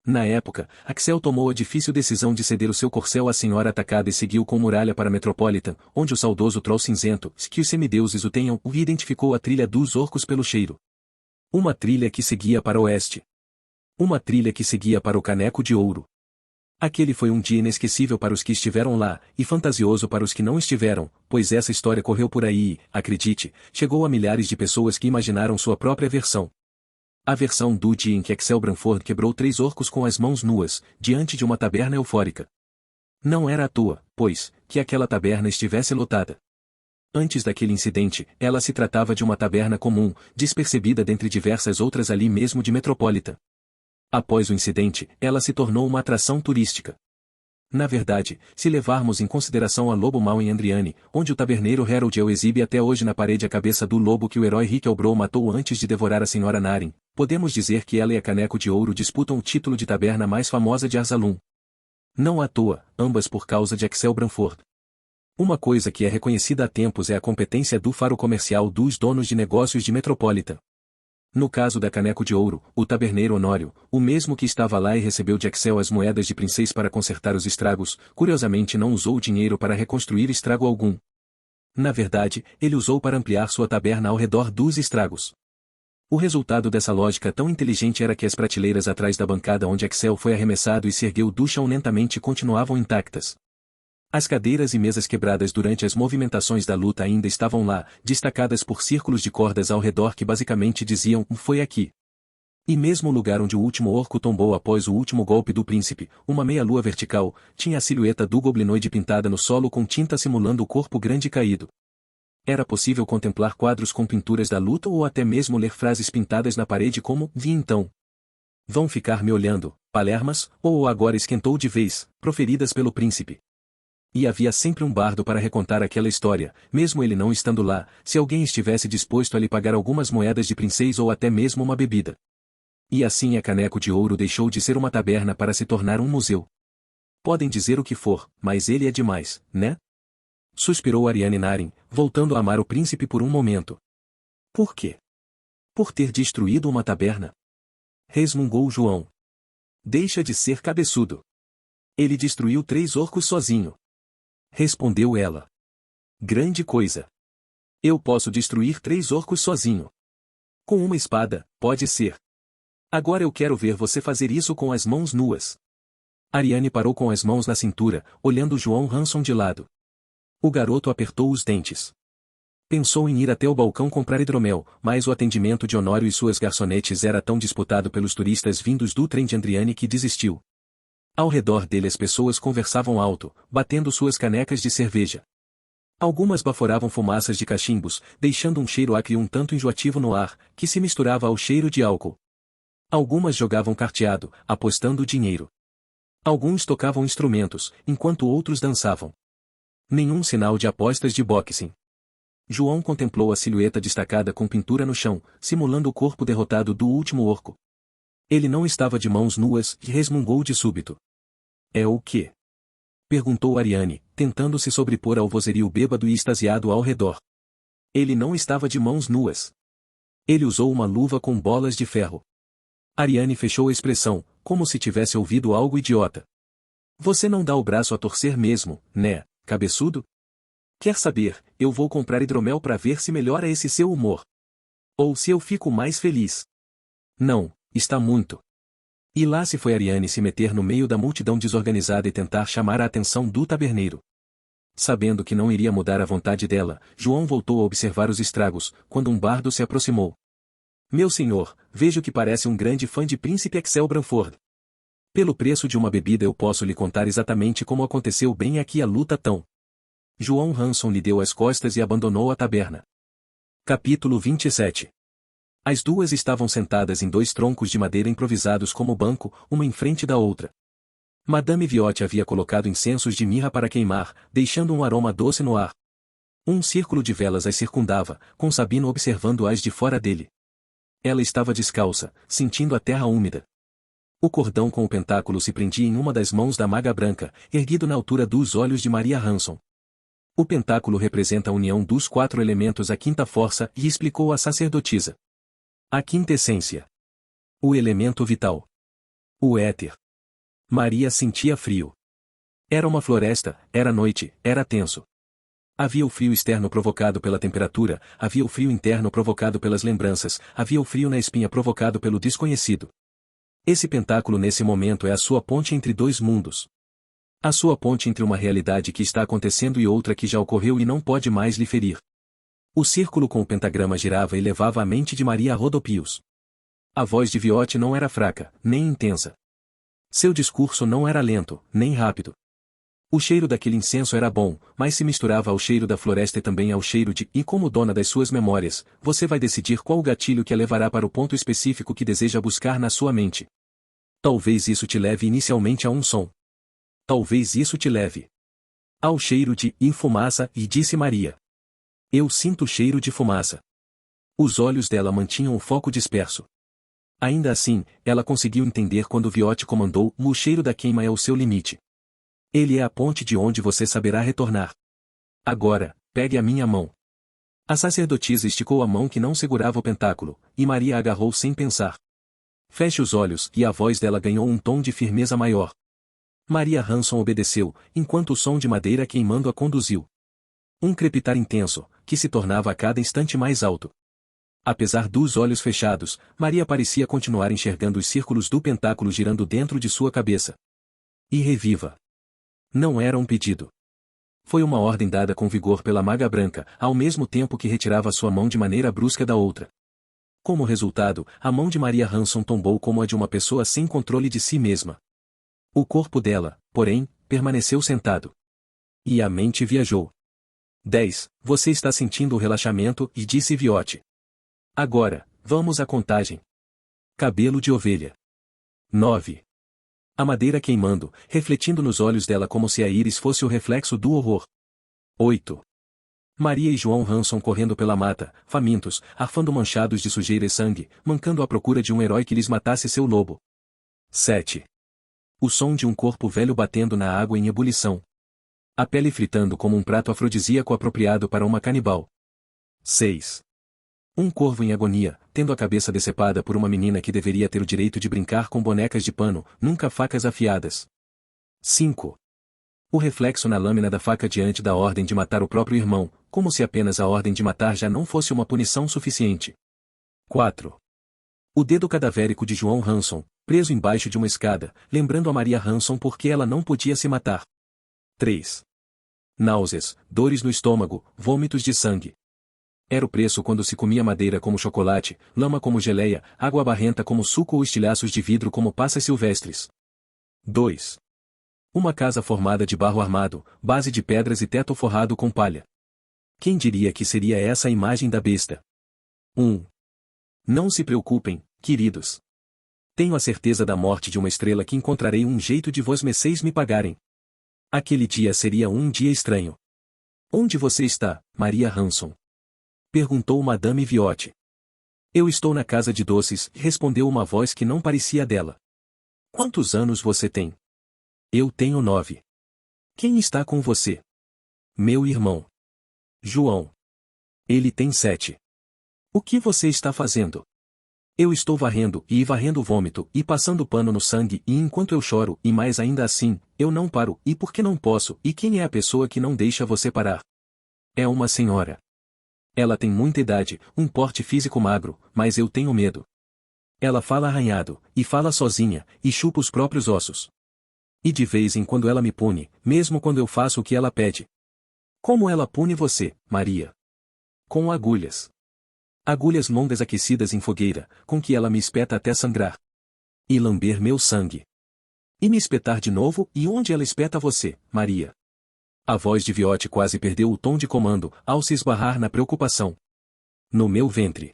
Na época, Axel tomou a difícil decisão de ceder o seu corcel à senhora atacada e seguiu com muralha para Metropolitan, onde o saudoso troll cinzento, que os semideuses o tenham, o identificou a trilha dos orcos pelo cheiro. Uma trilha que seguia para o oeste. Uma trilha que seguia para o Caneco de Ouro. Aquele foi um dia inesquecível para os que estiveram lá, e fantasioso para os que não estiveram, pois essa história correu por aí e, acredite, chegou a milhares de pessoas que imaginaram sua própria versão. A versão do dia em que Axel Branford quebrou 3 orcos com as mãos nuas, diante de uma taberna eufórica. Não era à toa, pois, que aquela taberna estivesse lotada. Antes daquele incidente, ela se tratava de uma taberna comum, despercebida dentre diversas outras ali mesmo de Metropolitan. Após o incidente, ela se tornou uma atração turística. Na verdade, se levarmos em consideração a Lobo Mau em Andriane, onde o taberneiro Harold El exibe até hoje na parede a cabeça do lobo que o herói Rick Elbrow matou antes de devorar a Senhora Naren, podemos dizer que ela e a Caneco de Ouro disputam o título de taberna mais famosa de Arsalum. Não à toa, ambas por causa de Axel Branford. Uma coisa que é reconhecida há tempos é a competência do faro comercial dos donos de negócios de Metropolitan. No caso da Caneco de Ouro, o taberneiro Honório, o mesmo que estava lá e recebeu de Axel as moedas de princês para consertar os estragos, curiosamente não usou o dinheiro para reconstruir estrago algum. Na verdade, ele usou para ampliar sua taberna ao redor dos estragos. O resultado dessa lógica tão inteligente era que as prateleiras atrás da bancada onde Axel foi arremessado e se ergueu do chão lentamente continuavam intactas. As cadeiras e mesas quebradas durante as movimentações da luta ainda estavam lá, destacadas por círculos de cordas ao redor que basicamente diziam, foi aqui. E mesmo o lugar onde o último orco tombou após o último golpe do príncipe, uma meia-lua vertical, tinha a silhueta do goblinoide pintada no solo com tinta simulando o corpo grande caído. Era possível contemplar quadros com pinturas da luta ou até mesmo ler frases pintadas na parede como, vi então. Vão ficar me olhando, palermas, ou agora esquentou de vez, proferidas pelo príncipe. E havia sempre um bardo para recontar aquela história, mesmo ele não estando lá, se alguém estivesse disposto a lhe pagar algumas moedas de princês ou até mesmo uma bebida. E assim a Caneco de Ouro deixou de ser uma taberna para se tornar um museu. Podem dizer o que for, mas ele é demais, né? Suspirou Ariane Naren, voltando a amar o príncipe por um momento. Por quê? Por ter destruído uma taberna? Resmungou João. Deixa de ser cabeçudo. Ele destruiu 3 orcos sozinho. Respondeu ela. Grande coisa. Eu posso destruir 3 orcos sozinho. Com uma espada, pode ser. Agora eu quero ver você fazer isso com as mãos nuas. Ariane parou com as mãos na cintura, olhando João Hanson de lado. O garoto apertou os dentes. Pensou em ir até o balcão comprar hidromel, mas o atendimento de Honório e suas garçonetes era tão disputado pelos turistas vindos do trem de Andriane que desistiu. Ao redor dele as pessoas conversavam alto, batendo suas canecas de cerveja. Algumas baforavam fumaças de cachimbos, deixando um cheiro acre um tanto enjoativo no ar, que se misturava ao cheiro de álcool. Algumas jogavam carteado, apostando dinheiro. Alguns tocavam instrumentos, enquanto outros dançavam. Nenhum sinal de apostas de boxing. João contemplou a silhueta destacada com pintura no chão, simulando o corpo derrotado do último orco. Ele não estava de mãos nuas e resmungou de súbito. É o quê? Perguntou Ariane, tentando se sobrepor ao vozerio bêbado e extasiado ao redor. Ele não estava de mãos nuas. Ele usou uma luva com bolas de ferro. Ariane fechou a expressão, como se tivesse ouvido algo idiota. Você não dá o braço a torcer mesmo, né, cabeçudo? Quer saber, eu vou comprar hidromel para ver se melhora esse seu humor. Ou se eu fico mais feliz. Não, está muito. E lá se foi Ariane se meter no meio da multidão desorganizada e tentar chamar a atenção do taberneiro. Sabendo que não iria mudar a vontade dela, João voltou a observar os estragos, quando um bardo se aproximou. Meu senhor, vejo que parece um grande fã de Príncipe Axel Branford. Pelo preço de uma bebida eu posso lhe contar exatamente como aconteceu bem aqui a luta tão. João Hanson lhe deu as costas e abandonou a taberna. Capítulo 27. As duas estavam sentadas em 2 troncos de madeira improvisados como banco, uma em frente da outra. Madame Viotti havia colocado incensos de mirra para queimar, deixando um aroma doce no ar. Um círculo de velas as circundava, com Sabino observando-as de fora dele. Ela estava descalça, sentindo a terra úmida. O cordão com o pentáculo se prendia em uma das mãos da maga branca, erguido na altura dos olhos de Maria Hanson. O pentáculo representa a união dos 4 elementos, a quinta força, e explicou a sacerdotisa. A quinta essência. O elemento vital. O éter. Maria sentia frio. Era uma floresta, era noite, era tenso. Havia o frio externo provocado pela temperatura, havia o frio interno provocado pelas lembranças, havia o frio na espinha provocado pelo desconhecido. Esse pentáculo nesse momento é a sua ponte entre 2 mundos. A sua ponte entre uma realidade que está acontecendo e outra que já ocorreu e não pode mais lhe ferir. O círculo com o pentagrama girava e levava a mente de Maria a rodopios. A voz de Viotti não era fraca, nem intensa. Seu discurso não era lento, nem rápido. O cheiro daquele incenso era bom, mas se misturava ao cheiro da floresta e também ao cheiro de, e como dona das suas memórias, você vai decidir qual o gatilho que a levará para o ponto específico que deseja buscar na sua mente. Talvez isso te leve inicialmente a um som. Talvez isso te leve ao cheiro de fumaça, e disse Maria. Eu sinto o cheiro de fumaça. Os olhos dela mantinham o foco disperso. Ainda assim, ela conseguiu entender quando Viotti comandou: o cheiro da queima é o seu limite. Ele é a ponte de onde você saberá retornar. Agora, pegue a minha mão. A sacerdotisa esticou a mão que não segurava o pentáculo, e Maria agarrou sem pensar. Feche os olhos, e a voz dela ganhou um tom de firmeza maior. Maria Hanson obedeceu, enquanto o som de madeira queimando a conduziu. Um crepitar intenso, que se tornava a cada instante mais alto. Apesar dos olhos fechados, Maria parecia continuar enxergando os círculos do pentáculo girando dentro de sua cabeça. E reviva. Não era um pedido. Foi uma ordem dada com vigor pela maga branca, ao mesmo tempo que retirava sua mão de maneira brusca da outra. Como resultado, a mão de Maria Hanson tombou como a de uma pessoa sem controle de si mesma. O corpo dela, porém, permaneceu sentado. E a mente viajou. 10. Você está sentindo o relaxamento, e disse Viotti. Agora, vamos à contagem. Cabelo de ovelha. 9. A madeira queimando, refletindo nos olhos dela como se a íris fosse o reflexo do horror. 8. Maria e João Hanson correndo pela mata, famintos, arfando manchados de sujeira e sangue, mancando à procura de um herói que lhes matasse seu lobo. 7. O som de um corpo velho batendo na água em ebulição. A pele fritando como um prato afrodisíaco apropriado para uma canibal. 6. Um corvo em agonia, tendo a cabeça decepada por uma menina que deveria ter o direito de brincar com bonecas de pano, nunca facas afiadas. 5. O reflexo na lâmina da faca diante da ordem de matar o próprio irmão, como se apenas a ordem de matar já não fosse uma punição suficiente. 4. O dedo cadavérico de João Hanson, preso embaixo de uma escada, lembrando a Maria Hanson porque ela não podia se matar. 3. Náuseas, dores no estômago, vômitos de sangue. Era o preço quando se comia madeira como chocolate, lama como geleia, água barrenta como suco ou estilhaços de vidro como passas silvestres. 2. Uma casa formada de barro armado, base de pedras e teto forrado com palha. Quem diria que seria essa a imagem da besta? 1. Não se preocupem, queridos. Tenho a certeza da morte de uma estrela que encontrarei um jeito de vosmeceis me pagarem. Aquele dia seria um dia estranho. Onde você está, Maria Hanson? Perguntou Madame Viotti. Eu estou na casa de doces, respondeu uma voz que não parecia dela. Quantos anos você tem? Eu tenho 9. Quem está com você? Meu irmão. João. Ele tem 7. O que você está fazendo? Eu estou varrendo o vômito, e passando pano no sangue, e enquanto eu choro, e mais ainda assim, eu não paro, e por que não posso, e quem é a pessoa que não deixa você parar? É uma senhora. Ela tem muita idade, um porte físico magro, mas eu tenho medo. Ela fala arranhado, e fala sozinha, e chupa os próprios ossos. E de vez em quando ela me pune, mesmo quando eu faço o que ela pede. Como ela pune você, Maria? Com agulhas. Agulhas longas aquecidas em fogueira, com que ela me espeta até sangrar. E lamber meu sangue. E me espetar de novo, e onde ela espeta você, Maria? A voz de Viotti quase perdeu o tom de comando, ao se esbarrar na preocupação. No meu ventre.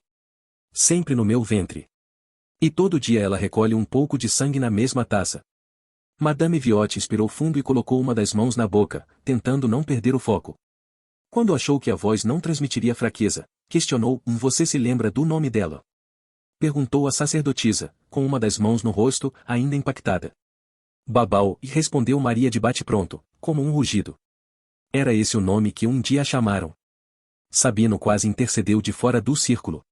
Sempre no meu ventre. E todo dia ela recolhe um pouco de sangue na mesma taça. Madame Viotti inspirou fundo e colocou uma das mãos na boca, tentando não perder o foco. Quando achou que a voz não transmitiria fraqueza, questionou: Você se lembra do nome dela? Perguntou a sacerdotisa, com uma das mãos no rosto, ainda impactada. Babau, e respondeu Maria de bate-pronto, como um rugido. Era esse o nome que um dia a chamaram. Sabino quase intercedeu de fora do círculo.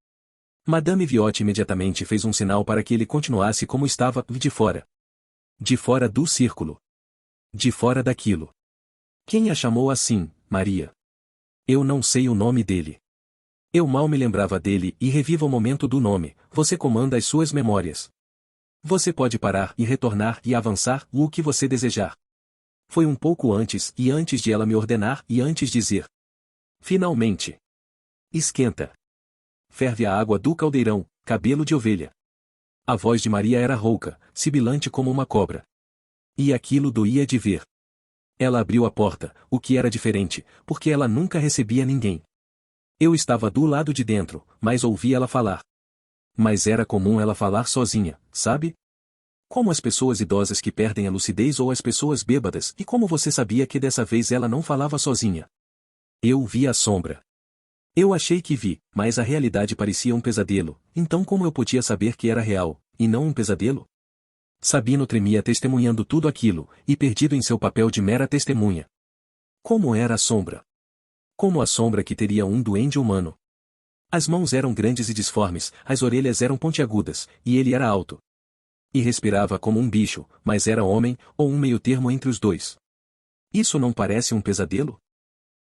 Madame Viotti imediatamente fez um sinal para que ele continuasse como estava, de fora. De fora do círculo. De fora daquilo. Quem a chamou assim, Maria? Eu não sei o nome dele. Eu mal me lembrava dele, e reviva o momento do nome, você comanda as suas memórias. Você pode parar e retornar e avançar o que você desejar. Foi um pouco antes, e antes de ela me ordenar, e antes dizer. Finalmente. Esquenta. Ferve a água do caldeirão, cabelo de ovelha. A voz de Maria era rouca, sibilante como uma cobra. E aquilo doía de ver. Ela abriu a porta, o que era diferente, porque ela nunca recebia ninguém. Eu estava do lado de dentro, mas ouvi ela falar. Mas era comum ela falar sozinha, sabe? Como as pessoas idosas que perdem a lucidez ou as pessoas bêbadas, e como você sabia que dessa vez ela não falava sozinha? Eu vi a sombra. Eu achei que vi, mas a realidade parecia um pesadelo, então como eu podia saber que era real, e não um pesadelo? Sabino tremia testemunhando tudo aquilo, e perdido em seu papel de mera testemunha. Como era a sombra? Como a sombra que teria um duende humano. As mãos eram grandes e disformes, as orelhas eram pontiagudas, e ele era alto. E respirava como um bicho, mas era homem, ou um meio-termo entre os dois. Isso não parece um pesadelo?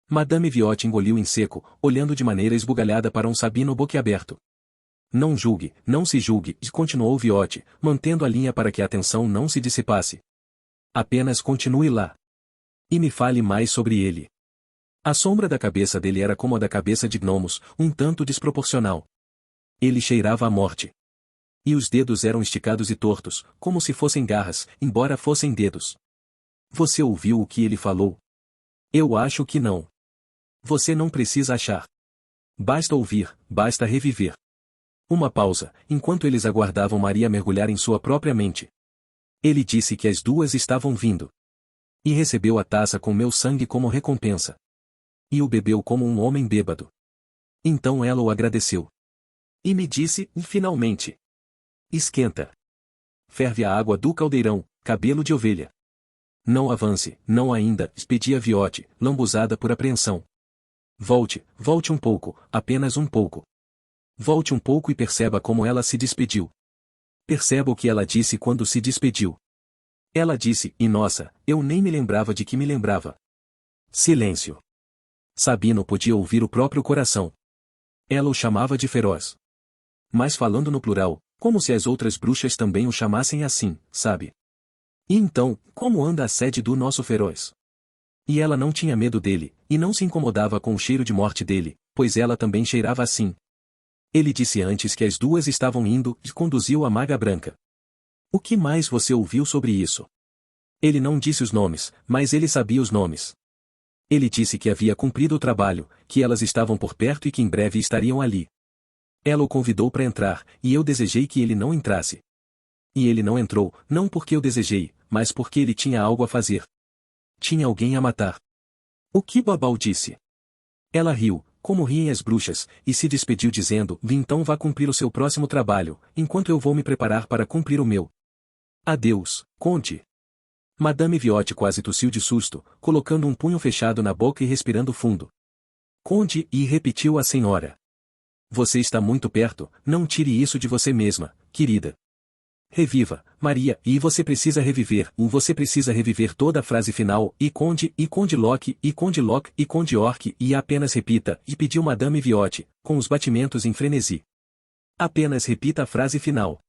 Madame Viotti engoliu em seco, olhando de maneira esbugalhada para um Sabino boquiaberto. Não julgue, não se julgue, continuou Viotti, mantendo a linha para que a atenção não se dissipasse. Apenas continue lá. E me fale mais sobre ele. A sombra da cabeça dele era como a da cabeça de gnomos, um tanto desproporcional. Ele cheirava a morte. E os dedos eram esticados e tortos, como se fossem garras, embora fossem dedos. Você ouviu o que ele falou? Eu acho que não. Você não precisa achar. Basta ouvir, basta reviver. Uma pausa, enquanto eles aguardavam Maria mergulhar em sua própria mente. Ele disse que as duas estavam vindo. E recebeu a taça com meu sangue como recompensa. E o bebeu como um homem bêbado. Então ela o agradeceu. E me disse, finalmente. Esquenta. Ferve a água do caldeirão, cabelo de ovelha. Não avance, não ainda, pedia Viotti, lambuzada por apreensão. Volte, volte um pouco, apenas um pouco. Volte um pouco e perceba como ela se despediu. Perceba o que ela disse quando se despediu. Ela disse, e nossa, eu nem me lembrava de que me lembrava. Silêncio. Sabino podia ouvir o próprio coração. Ela o chamava de feroz. Mas falando no plural, como se as outras bruxas também o chamassem assim, sabe? E então, como anda a sede do nosso feroz? E ela não tinha medo dele, e não se incomodava com o cheiro de morte dele, pois ela também cheirava assim. Ele disse antes que as duas estavam indo e conduziu a maga branca. O que mais você ouviu sobre isso? Ele não disse os nomes, mas ele sabia os nomes. Ele disse que havia cumprido o trabalho, que elas estavam por perto e que em breve estariam ali. Ela o convidou para entrar, e eu desejei que ele não entrasse. E ele não entrou, não porque eu desejei, mas porque ele tinha algo a fazer. Tinha alguém a matar. O que Babau disse? Ela riu, como riem as bruxas, e se despediu dizendo, então vá cumprir o seu próximo trabalho, enquanto eu vou me preparar para cumprir o meu. Adeus, conte. Madame Viotti quase tossiu de susto, colocando um punho fechado na boca e respirando fundo. Conte, e repetiu a senhora. Você está muito perto, não tire isso de você mesma, querida. Reviva, Maria, e você precisa reviver toda a frase final, e conde Locke, e conde Orc, e apenas repita, e pediu Madame Viotti, com os batimentos em frenesi. Apenas repita a frase final.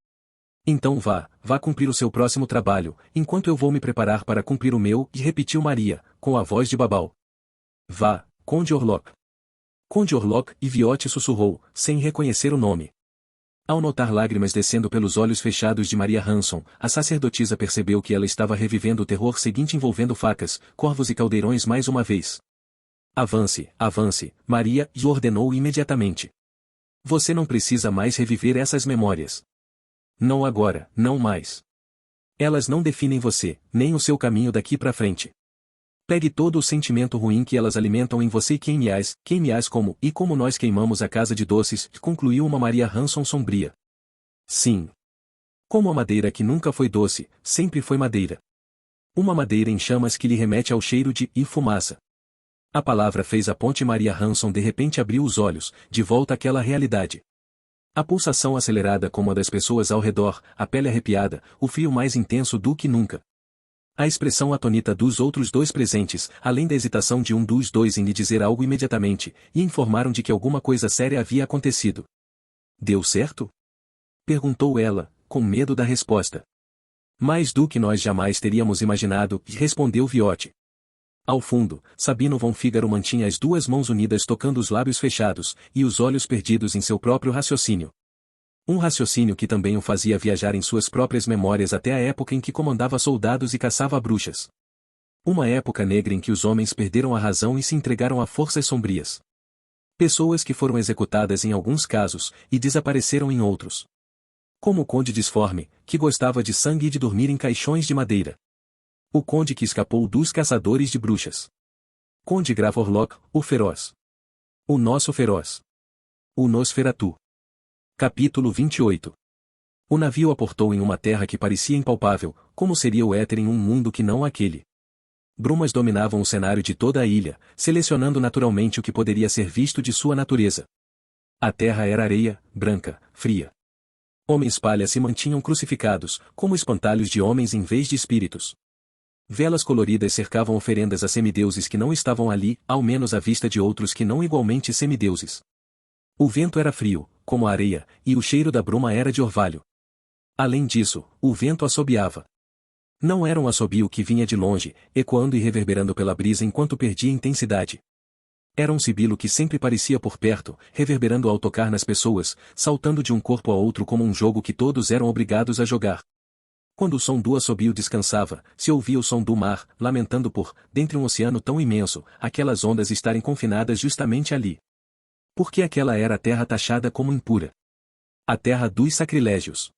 Então vá cumprir o seu próximo trabalho, enquanto eu vou me preparar para cumprir o meu, e repetiu Maria, com a voz de Babau. Vá, conde Orlok. Conde Orlok, e Viotti sussurrou, sem reconhecer o nome. Ao notar lágrimas descendo pelos olhos fechados de Maria Hanson, a sacerdotisa percebeu que ela estava revivendo o terror seguinte envolvendo facas, corvos e caldeirões mais uma vez. Avance, avance, Maria, e ordenou imediatamente. Você não precisa mais reviver essas memórias. Não agora, não mais. Elas não definem você, nem o seu caminho daqui para frente. Pegue todo o sentimento ruim que elas alimentam em você e queime-as como nós queimamos a casa de doces, concluiu uma Maria Hanson sombria. Sim. Como a madeira que nunca foi doce, sempre foi madeira. Uma madeira em chamas que lhe remete ao cheiro de fumaça. A palavra fez a ponte Maria Hanson de repente abriu os olhos, de volta àquela realidade. A pulsação acelerada como a das pessoas ao redor, a pele arrepiada, o frio mais intenso do que nunca. A expressão atônita dos outros dois presentes, além da hesitação de um dos dois em lhe dizer algo imediatamente, e informaram de que alguma coisa séria havia acontecido. Deu certo? Perguntou ela, com medo da resposta. Mais do que nós jamais teríamos imaginado, respondeu Viotti. Ao fundo, Sabino von Fígaro mantinha as duas mãos unidas tocando os lábios fechados, e os olhos perdidos em seu próprio raciocínio. Um raciocínio que também o fazia viajar em suas próprias memórias até a época em que comandava soldados e caçava bruxas. Uma época negra em que os homens perderam a razão e se entregaram a forças sombrias. Pessoas que foram executadas em alguns casos, e desapareceram em outros. Como o conde disforme, que gostava de sangue e de dormir em caixões de madeira. O conde que escapou dos caçadores de bruxas. Conde Gravorlock, o feroz. O nosso feroz. O Nosferatu. Capítulo 28. O navio aportou em uma terra que parecia impalpável, como seria o éter em um mundo que não aquele. Brumas dominavam o cenário de toda a ilha, selecionando naturalmente o que poderia ser visto de sua natureza. A terra era areia, branca, fria. Homens-palha se mantinham crucificados, como espantalhos de homens em vez de espíritos. Velas coloridas cercavam oferendas a semideuses que não estavam ali, ao menos à vista de outros que não igualmente semideuses. O vento era frio, como a areia, e o cheiro da bruma era de orvalho. Além disso, o vento assobiava. Não era um assobio que vinha de longe, ecoando e reverberando pela brisa enquanto perdia intensidade. Era um sibilo que sempre parecia por perto, reverberando ao tocar nas pessoas, saltando de um corpo a outro como um jogo que todos eram obrigados a jogar. Quando o som do assobio descansava, se ouvia o som do mar, lamentando por, dentre um oceano tão imenso, aquelas ondas estarem confinadas justamente ali. Porque aquela era a terra taxada como impura. A terra dos sacrilégios.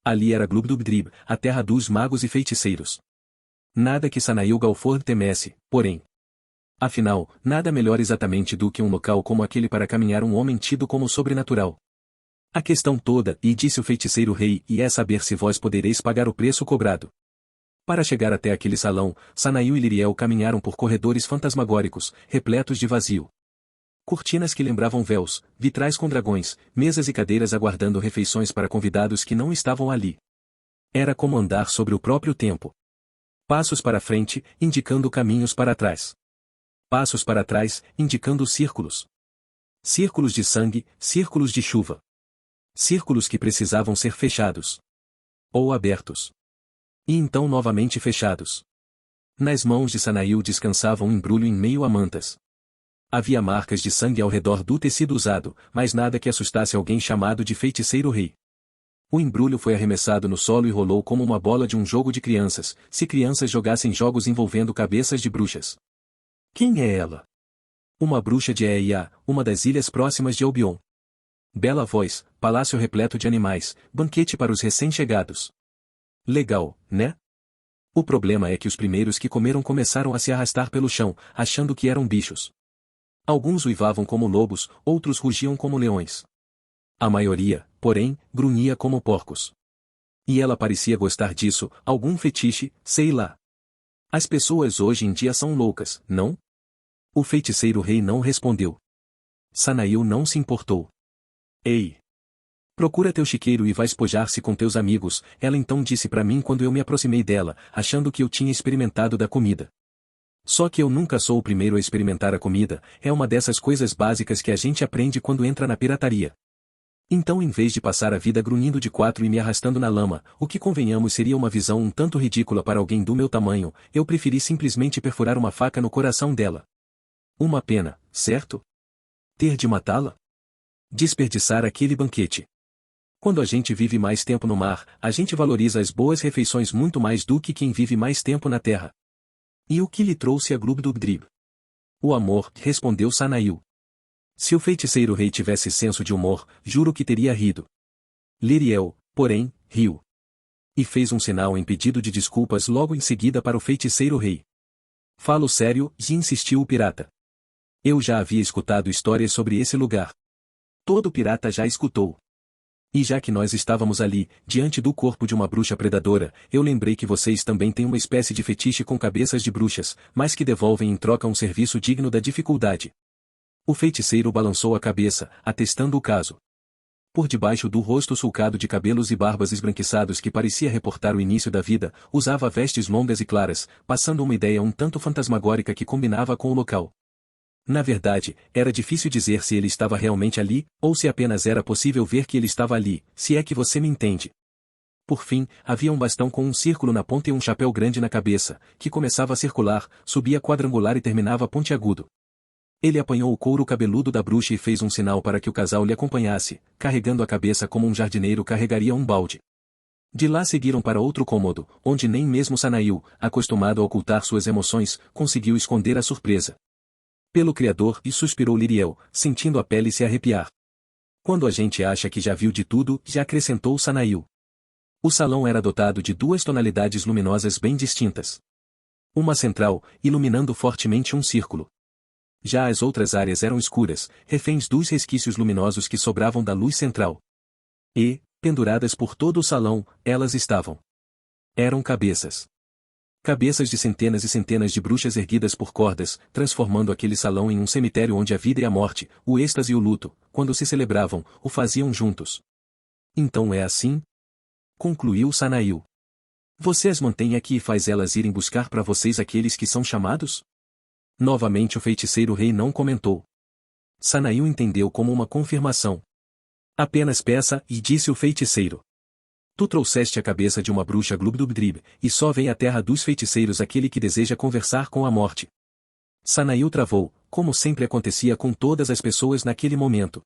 Ali era Glubdubdrib, a terra dos magos e feiticeiros. Nada que Sanail Galford temesse, porém. Afinal, nada melhor exatamente do que um local como aquele para caminhar um homem tido como sobrenatural. A questão toda, e disse o feiticeiro rei, e é saber se vós podereis pagar o preço cobrado. Para chegar até aquele salão, Sanail e Liriel caminharam por corredores fantasmagóricos, repletos de vazio. Cortinas que lembravam véus, vitrais com dragões, mesas e cadeiras aguardando refeições para convidados que não estavam ali. Era como andar sobre o próprio tempo. Passos para frente, indicando caminhos para trás. Passos para trás, indicando círculos. Círculos de sangue, círculos de chuva. Círculos que precisavam ser fechados. Ou abertos. E então novamente fechados. Nas mãos de Sanail descansava um embrulho em meio a mantas. Havia marcas de sangue ao redor do tecido usado, mas nada que assustasse alguém chamado de feiticeiro rei. O embrulho foi arremessado no solo e rolou como uma bola de um jogo de crianças, se crianças jogassem jogos envolvendo cabeças de bruxas. Quem é ela? Uma bruxa de Eia, uma das ilhas próximas de Albion. Bela voz, palácio repleto de animais, banquete para os recém-chegados. Legal, né? O problema é que os primeiros que comeram começaram a se arrastar pelo chão, achando que eram bichos. Alguns uivavam como lobos, outros rugiam como leões. A maioria, porém, grunhia como porcos. E ela parecia gostar disso, algum fetiche, sei lá. As pessoas hoje em dia são loucas, não? O feiticeiro rei não respondeu. Sanail não se importou. Ei! Procura teu chiqueiro e vai espojar-se com teus amigos, ela então disse para mim quando eu me aproximei dela, achando que eu tinha experimentado da comida. Só que eu nunca sou o primeiro a experimentar a comida, é uma dessas coisas básicas que a gente aprende quando entra na pirataria. Então em vez de passar a vida grunhindo de quatro e me arrastando na lama, o que convenhamos seria uma visão um tanto ridícula para alguém do meu tamanho, eu preferi simplesmente perfurar uma faca no coração dela. Uma pena, certo? Ter de matá-la? Desperdiçar aquele banquete. Quando a gente vive mais tempo no mar, a gente valoriza as boas refeições muito mais do que quem vive mais tempo na terra. E o que lhe trouxe a Glubdubdrib? O amor, respondeu Sanail. Se o feiticeiro rei tivesse senso de humor, juro que teria rido. Liriel, porém, riu. E fez um sinal em pedido de desculpas logo em seguida para o feiticeiro rei. Falo sério, insistiu o pirata. Eu já havia escutado histórias sobre esse lugar. Todo pirata já escutou. E já que nós estávamos ali, diante do corpo de uma bruxa predadora, eu lembrei que vocês também têm uma espécie de fetiche com cabeças de bruxas, mas que devolvem em troca um serviço digno da dificuldade. O feiticeiro balançou a cabeça, atestando o caso. Por debaixo do rosto sulcado de cabelos e barbas esbranquiçados que parecia reportar o início da vida, usava vestes longas e claras, passando uma ideia um tanto fantasmagórica que combinava com o local. Na verdade, era difícil dizer se ele estava realmente ali, ou se apenas era possível ver que ele estava ali, se é que você me entende. Por fim, havia um bastão com um círculo na ponta e um chapéu grande na cabeça, que começava a circular, subia quadrangular e terminava pontiagudo. Ele apanhou o couro cabeludo da bruxa e fez um sinal para que o casal lhe acompanhasse, carregando a cabeça como um jardineiro carregaria um balde. De lá seguiram para outro cômodo, onde nem mesmo Sanail, acostumado a ocultar suas emoções, conseguiu esconder a surpresa. Pelo Criador, e suspirou Liriel, sentindo a pele se arrepiar. Quando a gente acha que já viu de tudo, já acrescentou Sanail. O salão era dotado de duas tonalidades luminosas bem distintas. Uma central, iluminando fortemente um círculo. Já as outras áreas eram escuras, reféns dos resquícios luminosos que sobravam da luz central. E, penduradas por todo o salão, elas estavam. Eram cabeças. Cabeças de centenas e centenas de bruxas erguidas por cordas, transformando aquele salão em um cemitério onde a vida e a morte, o êxtase e o luto, quando se celebravam, o faziam juntos. Então é assim? Concluiu Sanail. Você as mantém aqui e faz elas irem buscar para vocês aqueles que são chamados? Novamente o feiticeiro rei não comentou. Sanail entendeu como uma confirmação. Apenas peça, e disse o feiticeiro. Tu trouxeste a cabeça de uma bruxa Glubdubdrib, e só vem à terra dos feiticeiros aquele que deseja conversar com a morte. Sanail travou, como sempre acontecia com todas as pessoas naquele momento.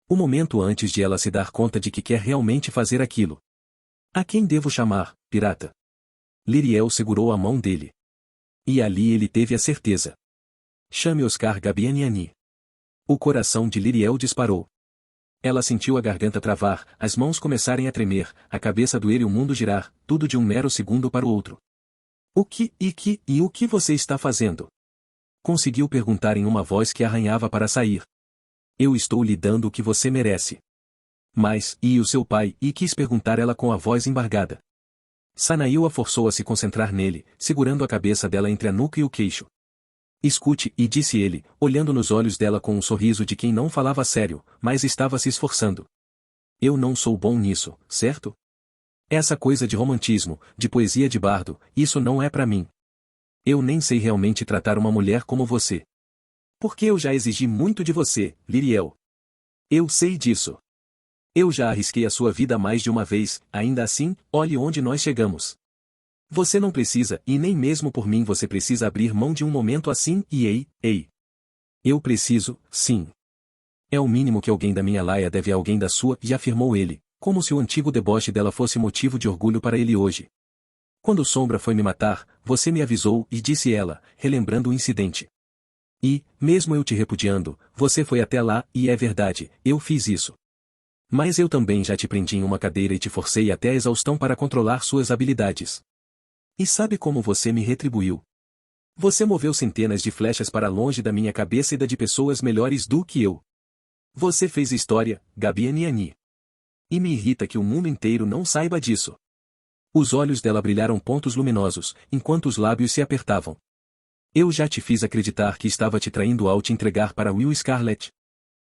O momento antes de ela se dar conta de que quer realmente fazer aquilo. A quem devo chamar, pirata? Liriel segurou a mão dele. E ali ele teve a certeza. Chame Oscar Gabianiani. O coração de Liriel disparou. Ela sentiu a garganta travar, as mãos começarem a tremer, a cabeça doer e o mundo girar, tudo de um mero segundo para o outro. O que você está fazendo? Conseguiu perguntar em uma voz que arranhava para sair. Eu estou lhe dando o que você merece. Mas, e o seu pai? E quis perguntar ela com a voz embargada. Sanail a forçou a se concentrar nele, segurando a cabeça dela entre a nuca e o queixo. Escute, e disse ele, olhando nos olhos dela com um sorriso de quem não falava sério, mas estava se esforçando. Eu não sou bom nisso, certo? Essa coisa de romantismo, de poesia de bardo, isso não é para mim. Eu nem sei realmente tratar uma mulher como você. Porque eu já exigi muito de você, Liriel. Eu sei disso. Eu já arrisquei a sua vida mais de uma vez, ainda assim, olhe onde nós chegamos. Você não precisa, e nem mesmo por mim você precisa abrir mão de um momento assim, e ei. Eu preciso, sim. É o mínimo que alguém da minha laia deve a alguém da sua, e afirmou ele, como se o antigo deboche dela fosse motivo de orgulho para ele hoje. Quando Sombra foi me matar, você me avisou, e disse ela, relembrando o incidente. E, mesmo eu te repudiando, você foi até lá, e é verdade, eu fiz isso. Mas eu também já te prendi em uma cadeira e te forcei até a exaustão para controlar suas habilidades. E sabe como você me retribuiu? Você moveu centenas de flechas para longe da minha cabeça e da de pessoas melhores do que eu. Você fez história, Gabianiani. E me irrita que o mundo inteiro não saiba disso. Os olhos dela brilharam pontos luminosos, enquanto os lábios se apertavam. Eu já te fiz acreditar que estava te traindo ao te entregar para Will Scarlet.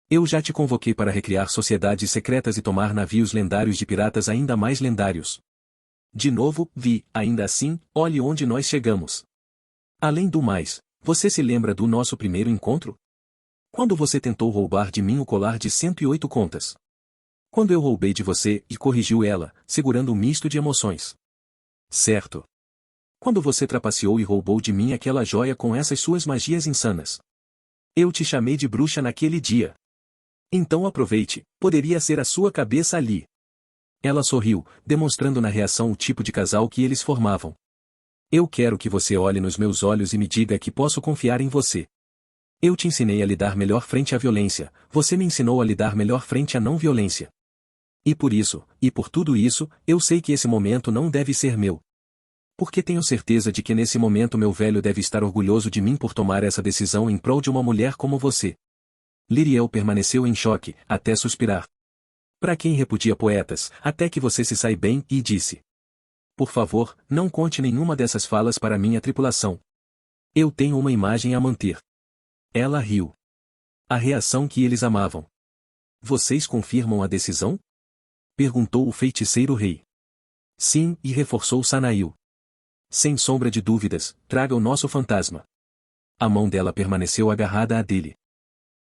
Eu já te convoquei para recriar sociedades secretas e tomar navios lendários de piratas ainda mais lendários. De novo, ainda assim, olhe onde nós chegamos. Além do mais, você se lembra do nosso primeiro encontro? Quando você tentou roubar de mim o colar de 108 contas. Quando eu roubei de você, e corrigiu ela, segurando um misto de emoções. Certo. Quando você trapaceou e roubou de mim aquela joia com essas suas magias insanas. Eu te chamei de bruxa naquele dia. Então aproveite, poderia ser a sua cabeça ali. Ela sorriu, demonstrando na reação o tipo de casal que eles formavam. Eu quero que você olhe nos meus olhos e me diga que posso confiar em você. Eu te ensinei a lidar melhor frente à violência, você me ensinou a lidar melhor frente à não violência. E por isso, e por tudo isso, eu sei que esse momento não deve ser meu. Porque tenho certeza de que nesse momento meu velho deve estar orgulhoso de mim por tomar essa decisão em prol de uma mulher como você. Liriel permaneceu em choque, até suspirar. Para quem repudia poetas, até que você se sai bem, e disse. Por favor, não conte nenhuma dessas falas para minha tripulação. Eu tenho uma imagem a manter. Ela riu. A reação que eles amavam. Vocês confirmam a decisão? Perguntou o feiticeiro rei. Sim, e reforçou Sanail. Sem sombra de dúvidas, traga o nosso fantasma. A mão dela permaneceu agarrada à dele.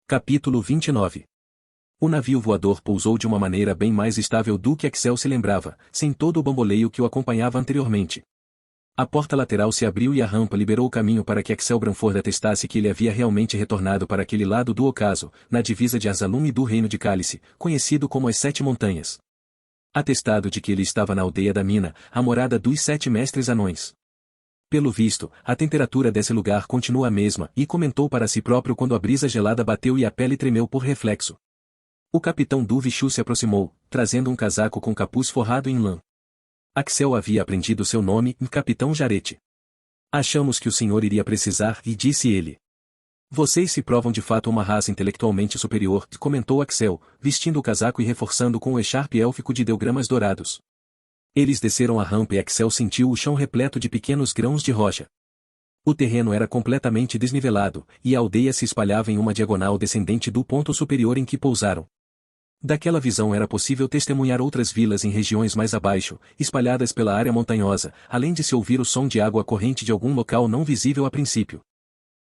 Capítulo 29. O navio voador pousou de uma maneira bem mais estável do que Axel se lembrava, sem todo o bamboleio que o acompanhava anteriormente. A porta lateral se abriu e a rampa liberou o caminho para que Axel Branford atestasse que ele havia realmente retornado para aquele lado do ocaso, na divisa de Arzalum e do reino de Cálice, conhecido como as Sete Montanhas. Atestado de que ele estava na aldeia da mina, a morada dos 7 mestres anões. Pelo visto, a temperatura desse lugar continua a mesma, e comentou para si próprio quando a brisa gelada bateu e a pele tremeu por reflexo. O capitão Duvichu se aproximou, trazendo um casaco com capuz forrado em lã. Axel havia aprendido seu nome, Capitão Jarete. Achamos que o senhor iria precisar, e disse ele. Vocês se provam de fato uma raça intelectualmente superior, comentou Axel, vestindo o casaco e reforçando com o echarpe élfico de ideogramas dourados. Eles desceram a rampa e Axel sentiu o chão repleto de pequenos grãos de rocha. O terreno era completamente desnivelado, e a aldeia se espalhava em uma diagonal descendente do ponto superior em que pousaram. Daquela visão era possível testemunhar outras vilas em regiões mais abaixo, espalhadas pela área montanhosa, além de se ouvir o som de água corrente de algum local não visível a princípio.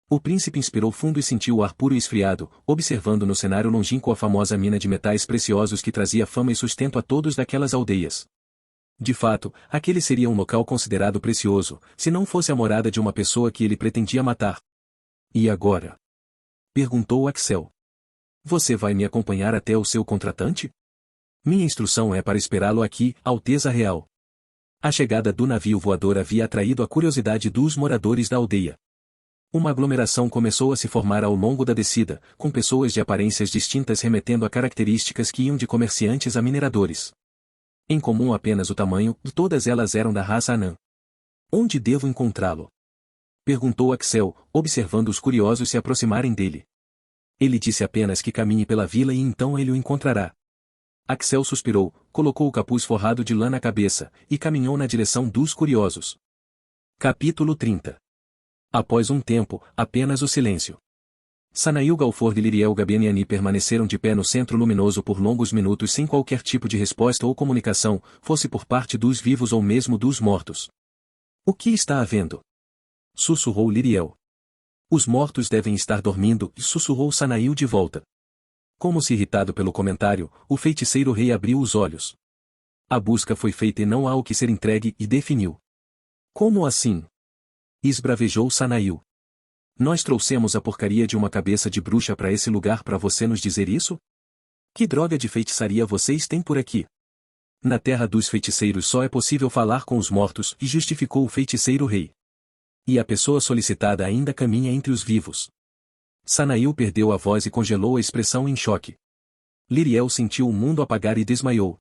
O príncipe inspirou fundo e sentiu o ar puro e esfriado, observando no cenário longínquo a famosa mina de metais preciosos que trazia fama e sustento a todos daquelas aldeias. De fato, aquele seria um local considerado precioso, se não fosse a morada de uma pessoa que ele pretendia matar. E agora? Perguntou Axel. Você vai me acompanhar até o seu contratante? Minha instrução é para esperá-lo aqui, Alteza Real. A chegada do navio voador havia atraído a curiosidade dos moradores da aldeia. Uma aglomeração começou a se formar ao longo da descida, com pessoas de aparências distintas remetendo a características que iam de comerciantes a mineradores. Em comum apenas o tamanho, todas elas eram da raça anã. Onde devo encontrá-lo? Perguntou Axel, observando os curiosos se aproximarem dele. Ele disse apenas que caminhe pela vila e então ele o encontrará. Axel suspirou, colocou o capuz forrado de lã na cabeça, e caminhou na direção dos curiosos. Capítulo 30. Após um tempo, apenas o silêncio. Sanail Galford e Liriel Gabeniani permaneceram de pé no centro luminoso por longos minutos sem qualquer tipo de resposta ou comunicação, fosse por parte dos vivos ou mesmo dos mortos. O que está havendo? Sussurrou Liriel. Os mortos devem estar dormindo, sussurrou Sanail de volta. Como se irritado pelo comentário, o feiticeiro rei abriu os olhos. A busca foi feita e não há o que ser entregue, e definiu. Como assim? Esbravejou Sanail. Nós trouxemos a porcaria de uma cabeça de bruxa para esse lugar para você nos dizer isso? Que droga de feitiçaria vocês têm por aqui? Na terra dos feiticeiros só é possível falar com os mortos, e justificou o feiticeiro rei. E a pessoa solicitada ainda caminha entre os vivos. Sanail perdeu a voz e congelou a expressão em choque. Liriel sentiu o mundo apagar e desmaiou.